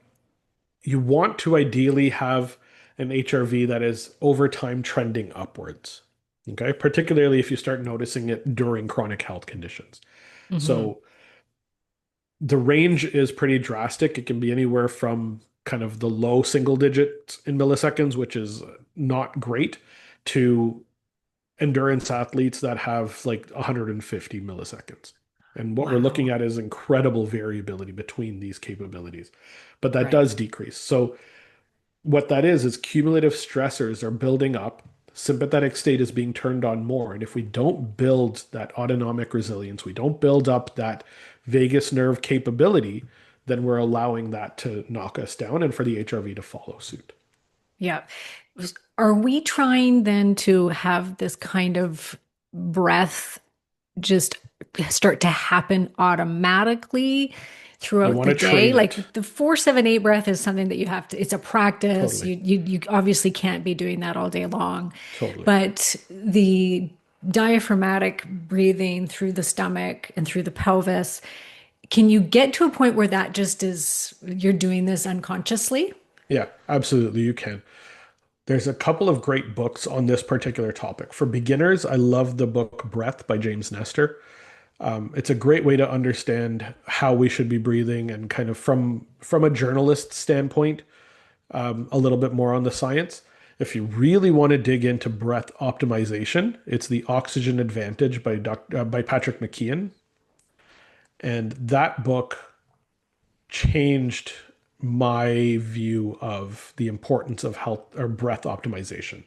you want to ideally have an HRV that is over time trending upwards. Okay, particularly if you start noticing it during chronic health conditions. Hmm. So the range is pretty drastic. It can be anywhere from kind of the low single digits in milliseconds, which is not great, to endurance athletes that have like 150 milliseconds. And what we're looking Wow. at is incredible variability between these capabilities, but that Right. does decrease. So what that is cumulative stressors are building up. Sympathetic state is being turned on more. And if we don't build that autonomic resilience, we don't build up that vagus nerve capability, then we're allowing that to knock us down and for the HRV to follow suit. Yeah. Are we trying then to have this kind of breath just start to happen automatically You throughout want the to day? train it. Like the 4-7-8 breath is something that you have to, it's a practice. Totally. You obviously can't be doing that all day long. Totally. But the diaphragmatic breathing through the stomach and through the pelvis, can you get to a point where that just is, you're doing this unconsciously? Yeah, absolutely. You can. There's a couple of great books on this particular topic. For beginners, I love the book Breath by James Nestor. It's a great way to understand how we should be breathing and kind of from a journalist standpoint, a little bit more on the science. If you really want to dig into breath optimization, it's The Oxygen Advantage by by Patrick McKeon, and that book changed my view of the importance of health or breath optimization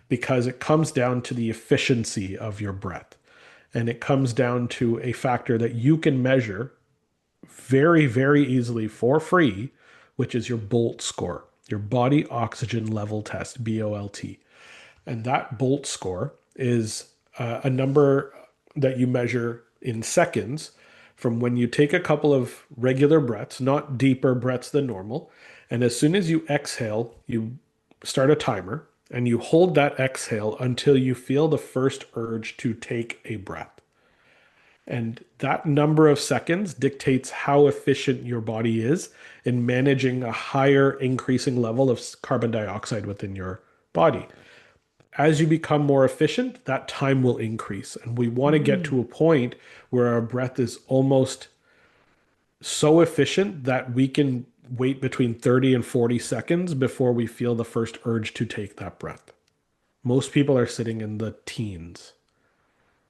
because it comes down to the efficiency of your breath. And it comes down to a factor that you can measure very, very easily for free, which is your BOLT score, your body oxygen level test, BOLT. And that BOLT score is a number that you measure in seconds from when you take a couple of regular breaths, not deeper breaths than normal. And as soon as you exhale, you start a timer and you hold that exhale until you feel the first urge to take a breath. And that number of seconds dictates how efficient your body is in managing a higher increasing level of carbon dioxide within your body. As you become more efficient, that time will increase. And we want to get to Mm. a point where our breath is almost so efficient that we can wait between 30 and 40 seconds before we feel the first urge to take that breath. Most people are sitting in the teens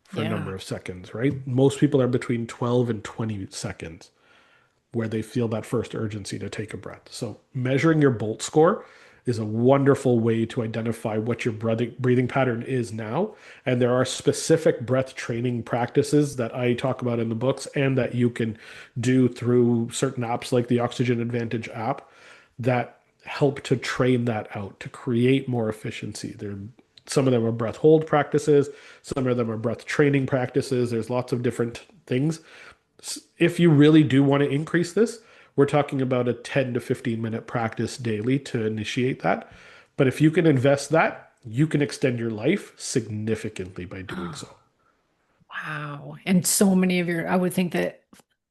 for a number Yeah. of seconds, right? Most people are between 12 and 20 seconds where they feel that first urgency to take a breath. So measuring your BOLT score is a wonderful way to identify what your breathing pattern is now. And there are specific breath training practices that I talk about in the books and that you can do through certain apps like the Oxygen Advantage app that help to train that out to create more efficiency. Some of them are breath hold practices, some of them are breath training practices. There's lots of different things. If you really do want to increase this, we're talking about a 10 to 15-minute practice daily to initiate that. But if you can invest that, you can extend your life significantly by doing Oh, so. wow. And so many of your, I would think that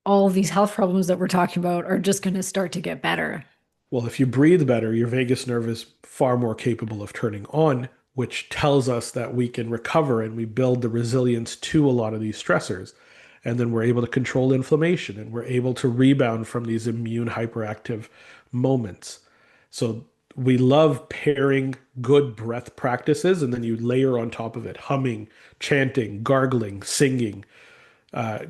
all of these health problems that we're talking about are just going to start to get better. Well, if you breathe better, your vagus nerve is far more capable of turning on, which tells us that we can recover and we build the resilience to a lot of these stressors. And then we're able to control inflammation and we're able to rebound from these immune hyperactive moments. So we love pairing good breath practices and then you layer on top of it humming, chanting, gargling, singing,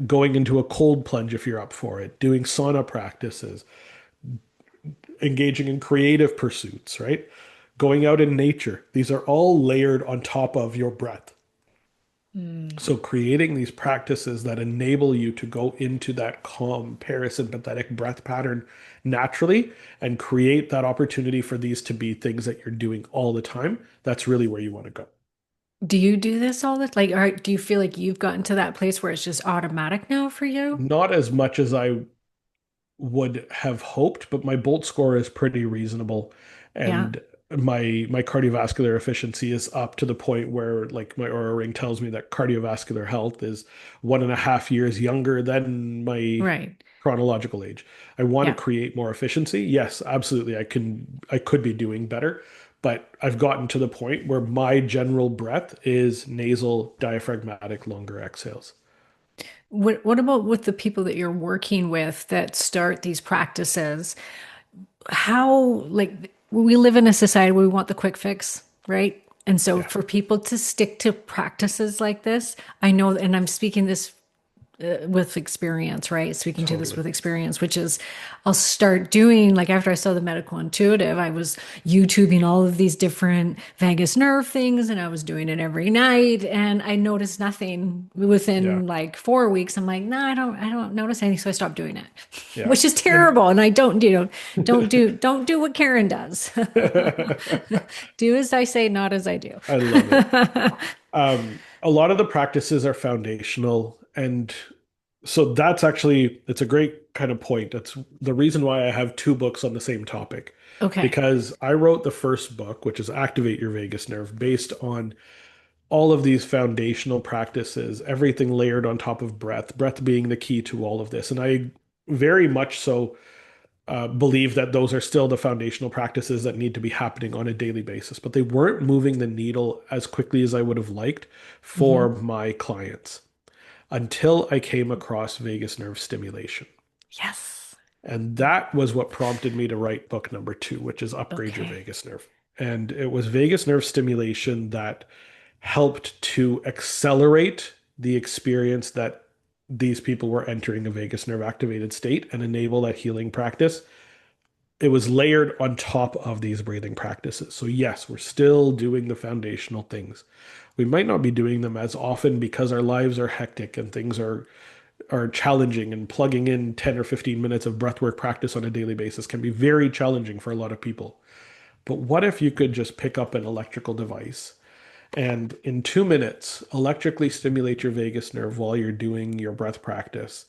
going into a cold plunge if you're up for it, doing sauna practices, engaging in creative pursuits, right? Going out in nature. These are all layered on top of your breath. Mm. So creating these practices that enable you to go into that calm parasympathetic breath pattern naturally and create that opportunity for these to be things that you're doing all the time. That's really where you want to go. Do you do this all the like, do you feel like you've gotten to that place where it's just automatic now for you? Not as much as I would have hoped, but my Bolt score is pretty reasonable. Yeah. And my cardiovascular efficiency is up to the point where like my Aura ring tells me that cardiovascular health is 1.5 years younger than my Right. chronological age. I want to Yeah. create more efficiency. Yes, absolutely. I could be doing better, but I've gotten to the point where my general breath is nasal, diaphragmatic, longer exhales. What about with the people that you're working with that start these practices? How, like, we live in a society where we want the quick fix, right? And so Yeah, for people to stick to practices like this, I know, and I'm speaking this with experience, right? Speaking to this totally. with experience, which is I'll start doing, like after I saw the medical intuitive, I was YouTubing all of these different vagus nerve things and I was doing it every night. And I noticed nothing Yeah, within like 4 weeks. I'm like, no, I don't notice anything. So I stopped doing it, yeah. which is And terrible. And I don't do what Karen does. Do as I say, not as I do. I love it. A lot of the practices are foundational, and so that's actually it's a great kind of point. That's the reason why I have two books on the same topic, Okay. because I wrote the first book, which is Activate Your Vagus Nerve, based on all of these foundational practices, everything layered on top of breath being the key to all of this. And I very much so believe that those are still the foundational practices that need to be happening on a daily basis, but they weren't moving the needle as quickly as I would have liked for Hmm. my clients until I came across vagus nerve stimulation. Yes. And that was what prompted me to write book number two, which is Upgrade Your Okay. Vagus Nerve. And it was vagus nerve stimulation that helped to accelerate the experience that these people were entering a vagus nerve activated state and enable that healing practice. It was layered on top of these breathing practices. So, yes, we're still doing the foundational things. We might not be doing them as often because our lives are hectic and things are challenging, and plugging in 10 or 15 minutes of breathwork practice on a daily basis can be very challenging for a lot of people. But what if you could just pick up an electrical device and in 2 minutes electrically stimulate your vagus nerve while you're doing your breath practice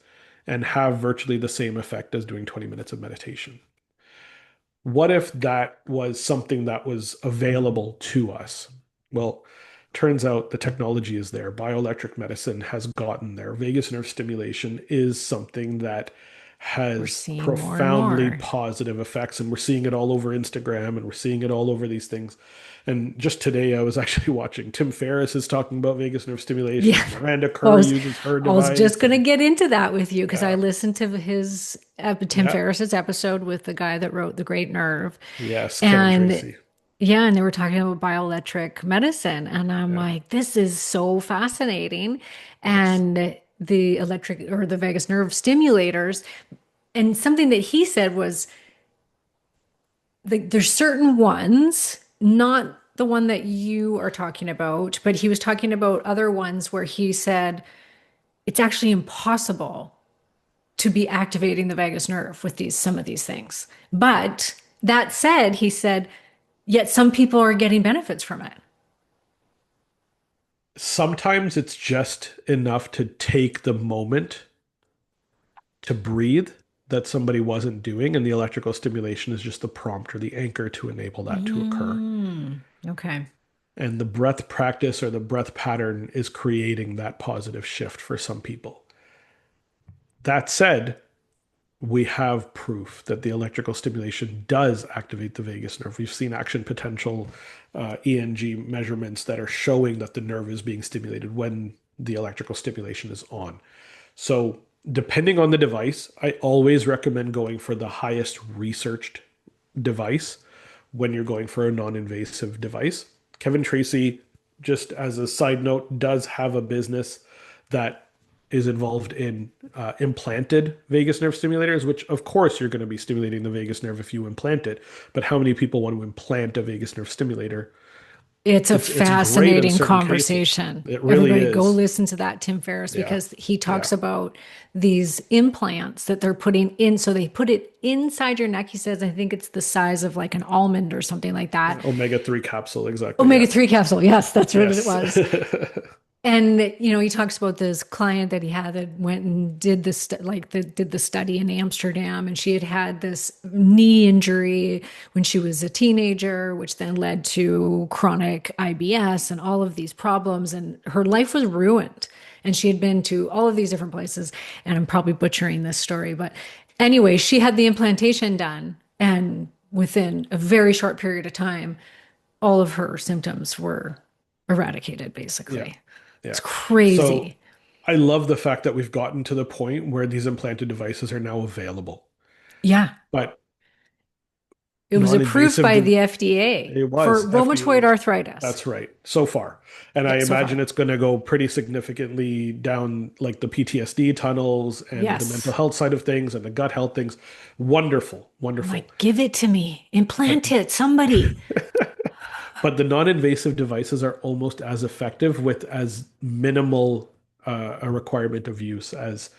and have virtually the same effect as doing 20 minutes of meditation? What if that was something that was available to us? Well, turns out the technology is there. Bioelectric medicine has gotten there. Vagus nerve stimulation is something that We're has seeing more and profoundly more. positive effects, and we're seeing it all over Instagram and we're seeing it all over these things. And just today, I was actually watching Tim Ferriss is talking about vagus nerve Yeah. stimulation. Miranda Well, I Kerr was, uses her I was just device, going to and get into that with you because I yeah, listened to his Tim yeah, Ferriss's episode with the guy that wrote The Great Nerve. yes, Kevin And Tracy, yeah, and they were talking about bioelectric medicine. And I'm yeah, like, this is so fascinating. yes. And the electric or the vagus nerve stimulators. And something that he said was there's certain ones, not the one that you are talking about, but he was talking about other ones where he said it's actually impossible to be activating the vagus nerve with these some of these things. But that said, he said, yet some people are getting benefits from it. Sometimes it's just enough to take the moment to breathe that somebody wasn't doing, and the electrical stimulation is just the prompt or the anchor to enable that to occur. Okay. And the breath practice or the breath pattern is creating that positive shift for some people. That said, we have proof that the electrical stimulation does activate the vagus nerve. We've seen action potential ENG measurements that are showing that the nerve is being stimulated when the electrical stimulation is on. So, depending on the device, I always recommend going for the highest researched device when you're going for a non invasive device. Kevin Tracy, just as a side note, does have a business that is involved in implanted vagus nerve stimulators, which of course you're going to be stimulating the vagus nerve if you implant it. But how many people want to implant a vagus nerve stimulator? It's a It's great in fascinating certain cases. conversation. It really Everybody go is. listen to that Tim Ferriss Yeah. because he Yeah. talks about these implants that they're putting in. So they put it inside your neck. He says, I think it's the size of like an almond or something like that. Omega 3 capsule, exactly. Yeah. Omega-3 capsule. Yes, that's what it Yes. was. And he talks about this client that he had that went and did did the study in Amsterdam, and she had had this knee injury when she was a teenager, which then led to chronic IBS and all of these problems, and her life was ruined. And she had been to all of these different places, and I'm probably butchering this story, but anyway, she had the implantation done, and within a very short period of time, all of her symptoms were eradicated, Yeah. basically. Yeah. It's crazy. So I love the fact that we've gotten to the point where these implanted devices are now available. Yeah. But It was approved non-invasive, by the FDA it for was rheumatoid FDA. arthritis. That's right. So far. And I Yeah, so imagine far. it's going to go pretty significantly down like the PTSD tunnels and the mental Yes. health side of things and the gut health things. Wonderful, I'm wonderful. like, give it to me. But Implant it, somebody. but the non-invasive devices are almost as effective with as minimal a requirement of use as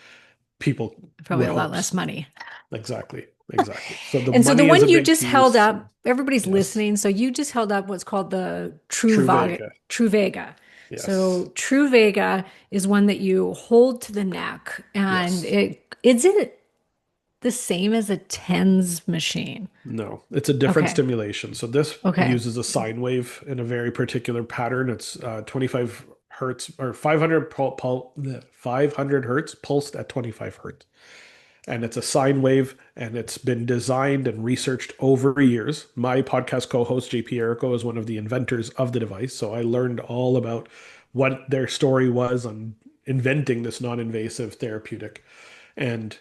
people Probably would a lot hope. less money. Exactly. Exactly. So the And so the money is a one you big just held piece. up, everybody's Yes. listening. So you just held up what's called the True Vega. True Vega. Yes. So True Vega is one that you hold to the neck, and Yes. it is it the same as a TENS machine? No, it's a different Okay. stimulation. So this Okay. uses a sine wave in a very particular pattern. It's 25 hertz or 500 500 hertz pulsed at 25 hertz. And it's a sine wave, and it's been designed and researched over years. My podcast co-host JP Erico is one of the inventors of the device, so I learned all about what their story was on inventing this non-invasive therapeutic. And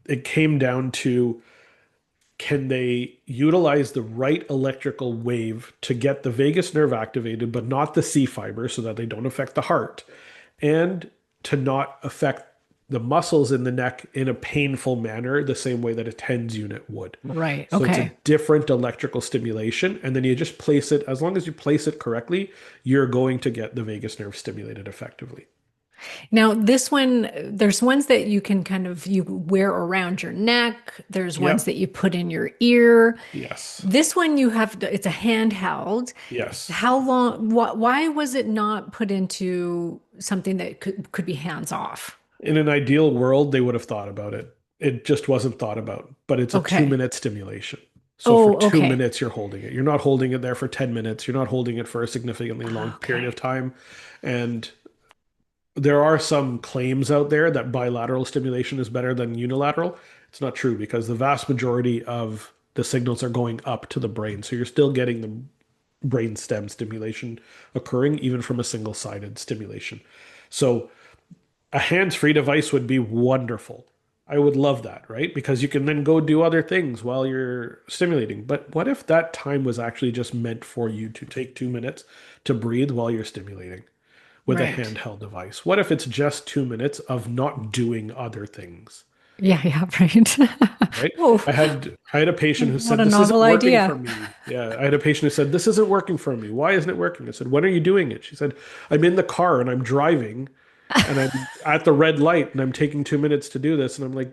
it came down to, can they utilize the right electrical wave to get the vagus nerve activated, but not the C fiber so that they don't affect the heart, and to not affect the muscles in the neck in a painful manner, the same way that a TENS unit would. Right. So it's a Okay. different electrical stimulation. And then you just place it, as long as you place it correctly, you're going to get the vagus nerve stimulated effectively. Now, this one, there's ones that you can kind of you wear around your neck. There's ones Yep. that you put in your ear. Yes. This one you have it's a handheld. Yes. How long why was it not put into something that could be hands off? In an ideal world, they would have thought about it. It just wasn't thought about, but it's a two Okay. minute stimulation. So for Oh, two okay. minutes, you're holding it. You're not holding it there for 10 minutes. You're not holding it for a significantly long period of Okay. time. And there are some claims out there that bilateral stimulation is better than unilateral. It's not true because the vast majority of the signals are going up to the brain. So you're still getting the brain stem stimulation occurring even from a single sided stimulation. So a hands-free device would be wonderful. I would love that, right? Because you can then go do other things while you're stimulating. But what if that time was actually just meant for you to take 2 minutes to breathe while you're stimulating with a Right. handheld device? What if it's just 2 minutes of not doing other things? Yeah, yeah, right. Right? Oh, I had a patient who what said, a "This isn't novel working for idea. me." Yeah, I had a patient who said, "This isn't working for me. Why isn't it working?" I said, "When are you doing it?" She said, "I'm in the car and I'm driving and I'm at the red light and I'm taking 2 minutes to do this." And I'm like,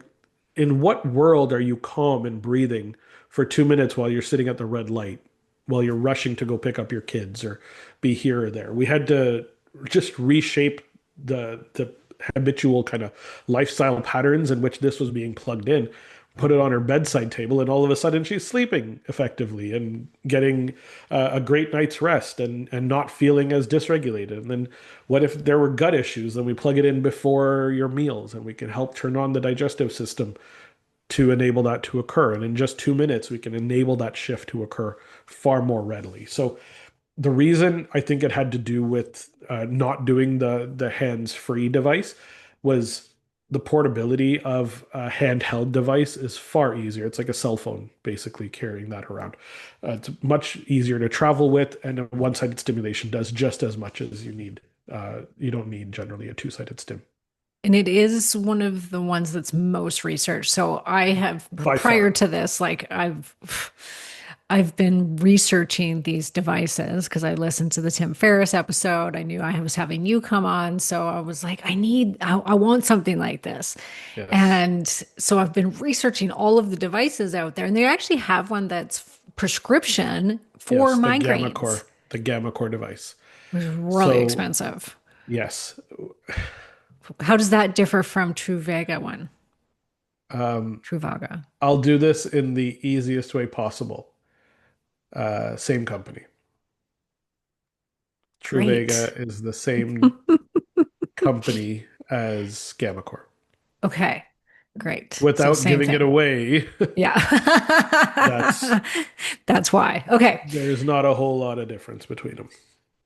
in what world are you calm and breathing for 2 minutes while you're sitting at the red light, while you're rushing to go pick up your kids or be here or there? We had to just reshape the habitual kind of lifestyle patterns in which this was being plugged in, put it on her bedside table, and all of a sudden she's sleeping effectively and getting a great night's rest and not feeling as dysregulated. And then what if there were gut issues? Then we plug it in before your meals and we can help turn on the digestive system to enable that to occur. And in just 2 minutes, we can enable that shift to occur far more readily. So the reason I think it had to do with not doing the hands-free device was the portability of a handheld device is far easier. It's like a cell phone, basically carrying that around. It's much easier to travel with, and a one-sided stimulation does just as much as you need. You don't need generally a two-sided stim And it is one of the ones that's most researched. So I have by prior far. to this, I've been researching these devices because I listened to the Tim Ferriss episode. I knew I was having you come on. So I was like, I want something like this. Yes, And so I've been researching all of the devices out there, and they actually have one that's prescription for yes, migraines. The Gamma Core device. Which is really So, expensive. yes, How does that differ from Truvaga one? um, Truvaga. I'll do this in the easiest way possible. Same company. Great. Truvaga is the same company as Gammacore. Okay. Great. So Without same giving it thing. away, Yeah. that's That's why. Okay. there's not a whole lot of difference between them.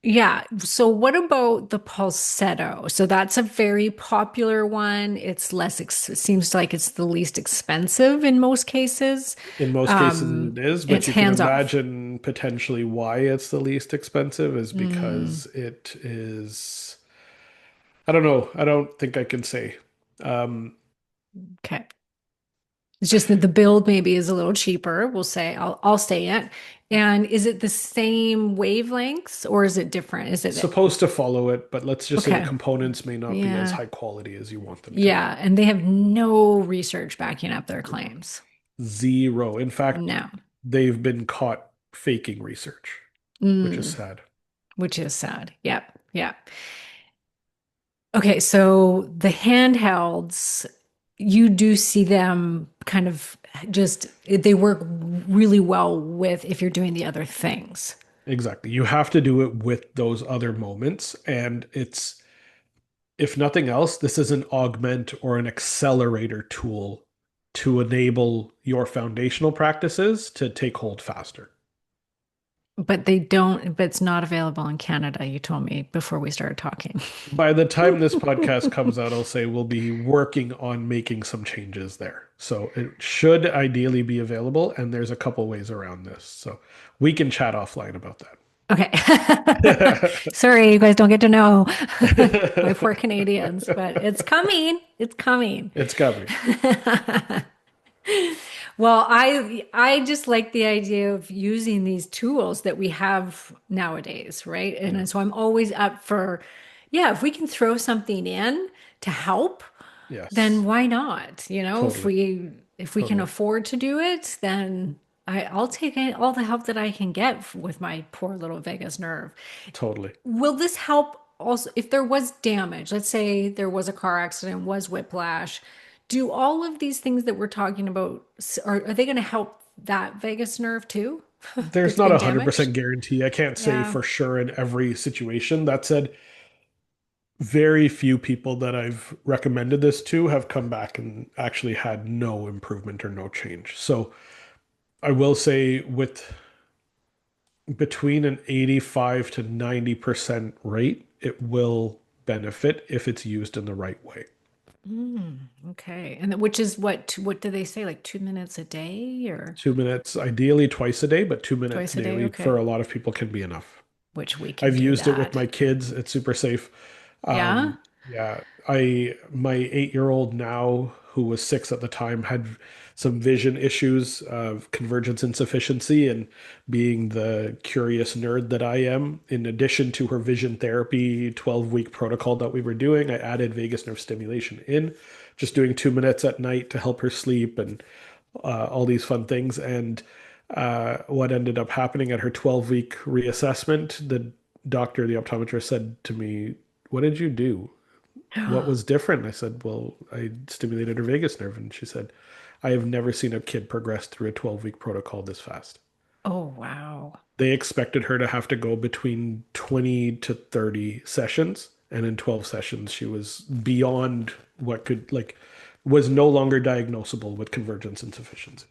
Yeah. So what about the Pulsetto? So that's a very popular one. It's less, ex it seems like it's the least expensive in most cases. In most cases, it is, but It's you can hands off. imagine potentially why it's the least expensive is Mm, because it is, I don't know. I don't think I can say. Um, okay. It's just that the build maybe is a little cheaper. We'll say I'll say it. And is it the same wavelengths or is it different? Is it Supposed to follow it, but let's just say the okay? components may not be as Yeah. high quality as you want them to be. Yeah. And they have no research backing up their claims. Zero. In fact, No. they've been caught faking research, which is Mm, sad. which is sad. Yep. Yep. Okay, so the handhelds, you do see them kind of just, they work really well with if you're doing the other things. Exactly. You have to do it with those other moments. And it's, if nothing else, this is an augment or an accelerator tool to enable your foundational practices to take hold faster. But they don't, but it's not available in Canada, you told me before we started talking. By the time this podcast comes out, I'll say we'll be working on making some changes there. So it should ideally be available, and there's a couple ways around this. So we can chat offline about Okay. that. Sorry, you guys don't get to know my poor Canadians, but it's coming. It's coming. It's coming. Well, I just like the idea of using these tools that we have nowadays, right? Yeah. And so I'm always up for, yeah, if we can throw something in to help, then Yes. why not? You know, Totally. if we can Totally. afford to do it, then I'll take all the help that I can get with my poor little vagus nerve. Totally. Will this help also if there was damage? Let's say there was a car accident, was whiplash. Do all of these things that we're talking about, are they going to help that vagus nerve too There's that's not been a damaged? 100% guarantee. I can't say Yeah. for sure in every situation. That said, very few people that I've recommended this to have come back and actually had no improvement or no change. So I will say with between an 85 to 90% rate, it will benefit if it's used in the right way. Mm, okay. And which is what do they say? Like 2 minutes a day or 2 minutes, ideally twice a day, but 2 minutes twice a day? daily for Okay. a lot of people can be enough. Which we can I've do used it with that. my kids. It's super safe. Yeah. Yeah, my 8-year-old now, who was 6 at the time, had some vision issues of convergence insufficiency, and being the curious nerd that I am, in addition to her vision therapy 12-week protocol that we were doing, I added vagus nerve stimulation in, just doing 2 minutes at night to help her sleep and all these fun things. And what ended up happening at her 12-week reassessment, the doctor, the optometrist, said to me, "What did you do? What was different?" I said, "Well, I stimulated her vagus nerve." And she said, "I have never seen a kid progress through a 12-week protocol this fast." Oh, wow. They expected her to have to go between 20 to 30 sessions. And in 12 sessions, she was beyond what could, like, was no longer diagnosable with convergence insufficiency.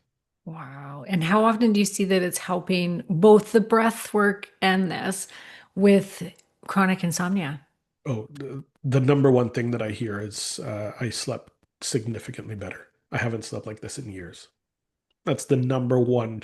Wow. And how often do you see that it's helping both the breath work and this with chronic insomnia? Oh, the number one thing that I hear is I slept significantly better. I haven't slept like this in years. That's the number one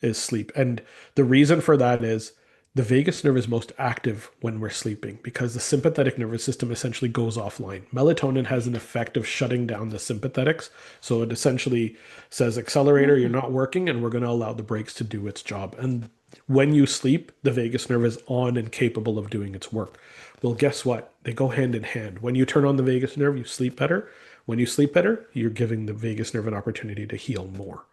is sleep. And the reason for that is the vagus nerve is most active when we're sleeping because the sympathetic nervous system essentially goes offline. Melatonin has an effect of shutting down the sympathetics. So it essentially says, accelerator, you're Hmm. not working, and we're going to allow the brakes to do its job. And when you sleep, the vagus nerve is on and capable of doing its work. Well, guess what? They go hand in hand. When you turn on the vagus nerve, you sleep better. When you sleep better, you're giving the vagus nerve an opportunity to heal more.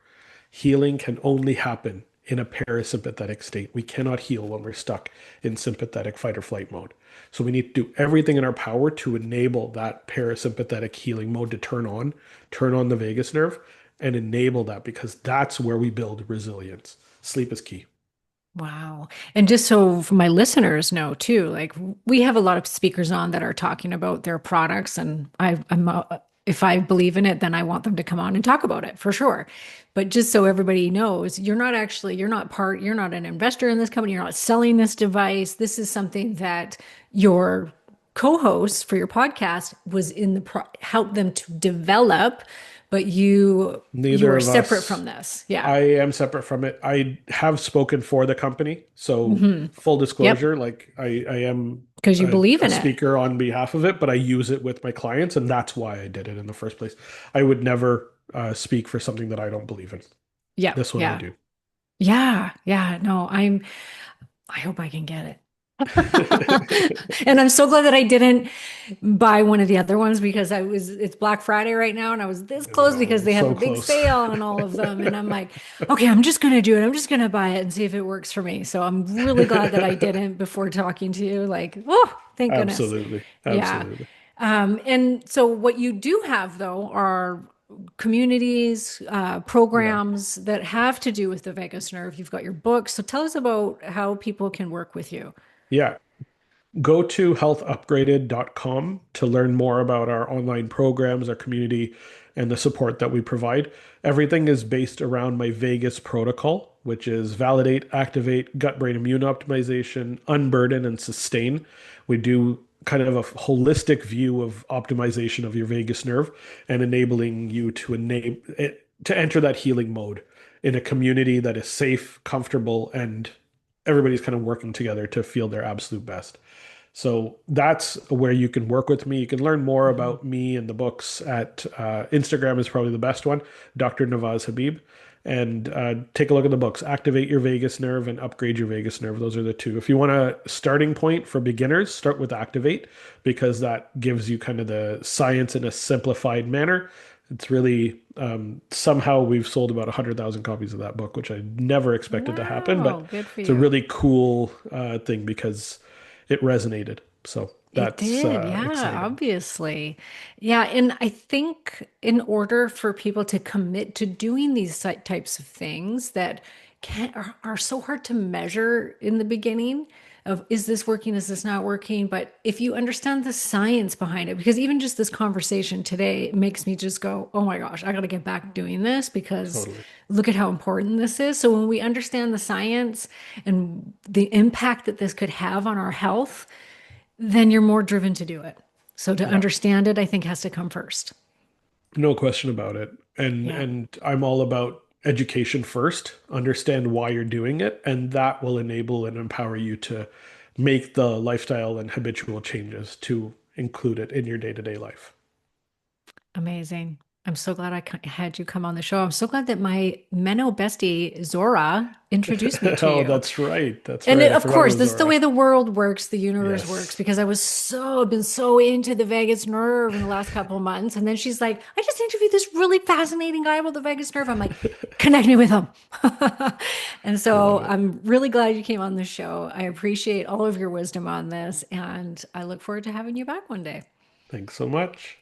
Healing can only happen in a parasympathetic state. We cannot heal when we're stuck in sympathetic fight or flight mode. So we need to do everything in our power to enable that parasympathetic healing mode to turn on the vagus nerve and enable that because that's where we build resilience. Sleep is key. Wow. And just so for my listeners know too, like we have a lot of speakers on that are talking about their products, and if I believe in it, then I want them to come on and talk about it for sure. But just so everybody knows, you're not an investor in this company, you're not selling this device. This is something that your co-host for your podcast was in the help them to develop, but you Neither are of separate from us. this. Yeah. I am separate from it. I have spoken for the company. So Hmm. full Yep. disclosure, like I am Because you believe a in it. speaker on behalf of it, but I use it with my clients, and that's why I did it in the first place. I would never speak for something that I don't believe in. Yeah, This one I yeah, do. yeah, yeah. No, I hope I can get it. And I'm so glad that I didn't buy one of the other ones because it's Black Friday right now and I was this I close know, because they have so a big close. sale on all of them. And I'm like, okay, I'm just going to do it. I'm just going to buy it and see if it works for me. So I'm really glad that I didn't before talking to you. Like, oh, thank goodness. Absolutely. Yeah. Absolutely. And so what you do have though are communities, Yeah. programs that have to do with the vagus nerve. You've got your books. So tell us about how people can work with you. Yeah. Go to healthupgraded.com to learn more about our online programs, our community, and the support that we provide. Everything is based around my Vegas protocol, which is validate, activate, gut brain immune optimization, unburden, and sustain. We do kind of a holistic view of optimization of your vagus nerve and enabling you to enable it to enter that healing mode in a community that is safe, comfortable, and everybody's kind of working together to feel their absolute best. So that's where you can work with me. You can learn more Mhm. about me and the books at Instagram is probably the best one, Dr. Navaz Habib. And take a look at the books. Activate your vagus nerve and upgrade your vagus nerve. Those are the two. If you want a starting point for beginners, start with Activate because that gives you kind of the science in a simplified manner. It's really somehow we've sold about 100,000 copies of that book, which I never expected to happen, but Wow, good for it's a you. really cool thing because it resonated. So It that's did, yeah, exciting. obviously. Yeah, and I think in order for people to commit to doing these types of things that are so hard to measure in the beginning of is this working, is this not working? But if you understand the science behind it, because even just this conversation today makes me just go, oh my gosh, I got to get back doing this because Totally. look at how important this is. So when we understand the science and the impact that this could have on our health, then you're more driven to do it. So to Yeah. understand it, I think has to come first. No question about it. And Yeah, and I'm all about education first. Understand why you're doing it, and that will enable and empower you to make the lifestyle and habitual changes to include it in your day-to-day life. amazing. I'm so glad had you come on the show. I'm so glad that my Menno bestie, Zora, introduced me to Oh, you. that's right. That's And right. I of forgot course, about that's the Zora. way the world works, the universe works, Yes. because I was been so into the vagus nerve in the last couple of months. And then she's like, I just interviewed this really fascinating guy about the vagus nerve. I'm like, connect me with him. And so Love it. I'm really glad you came on the show. I appreciate all of your wisdom on this, and I look forward to having you back one day. Thanks so much.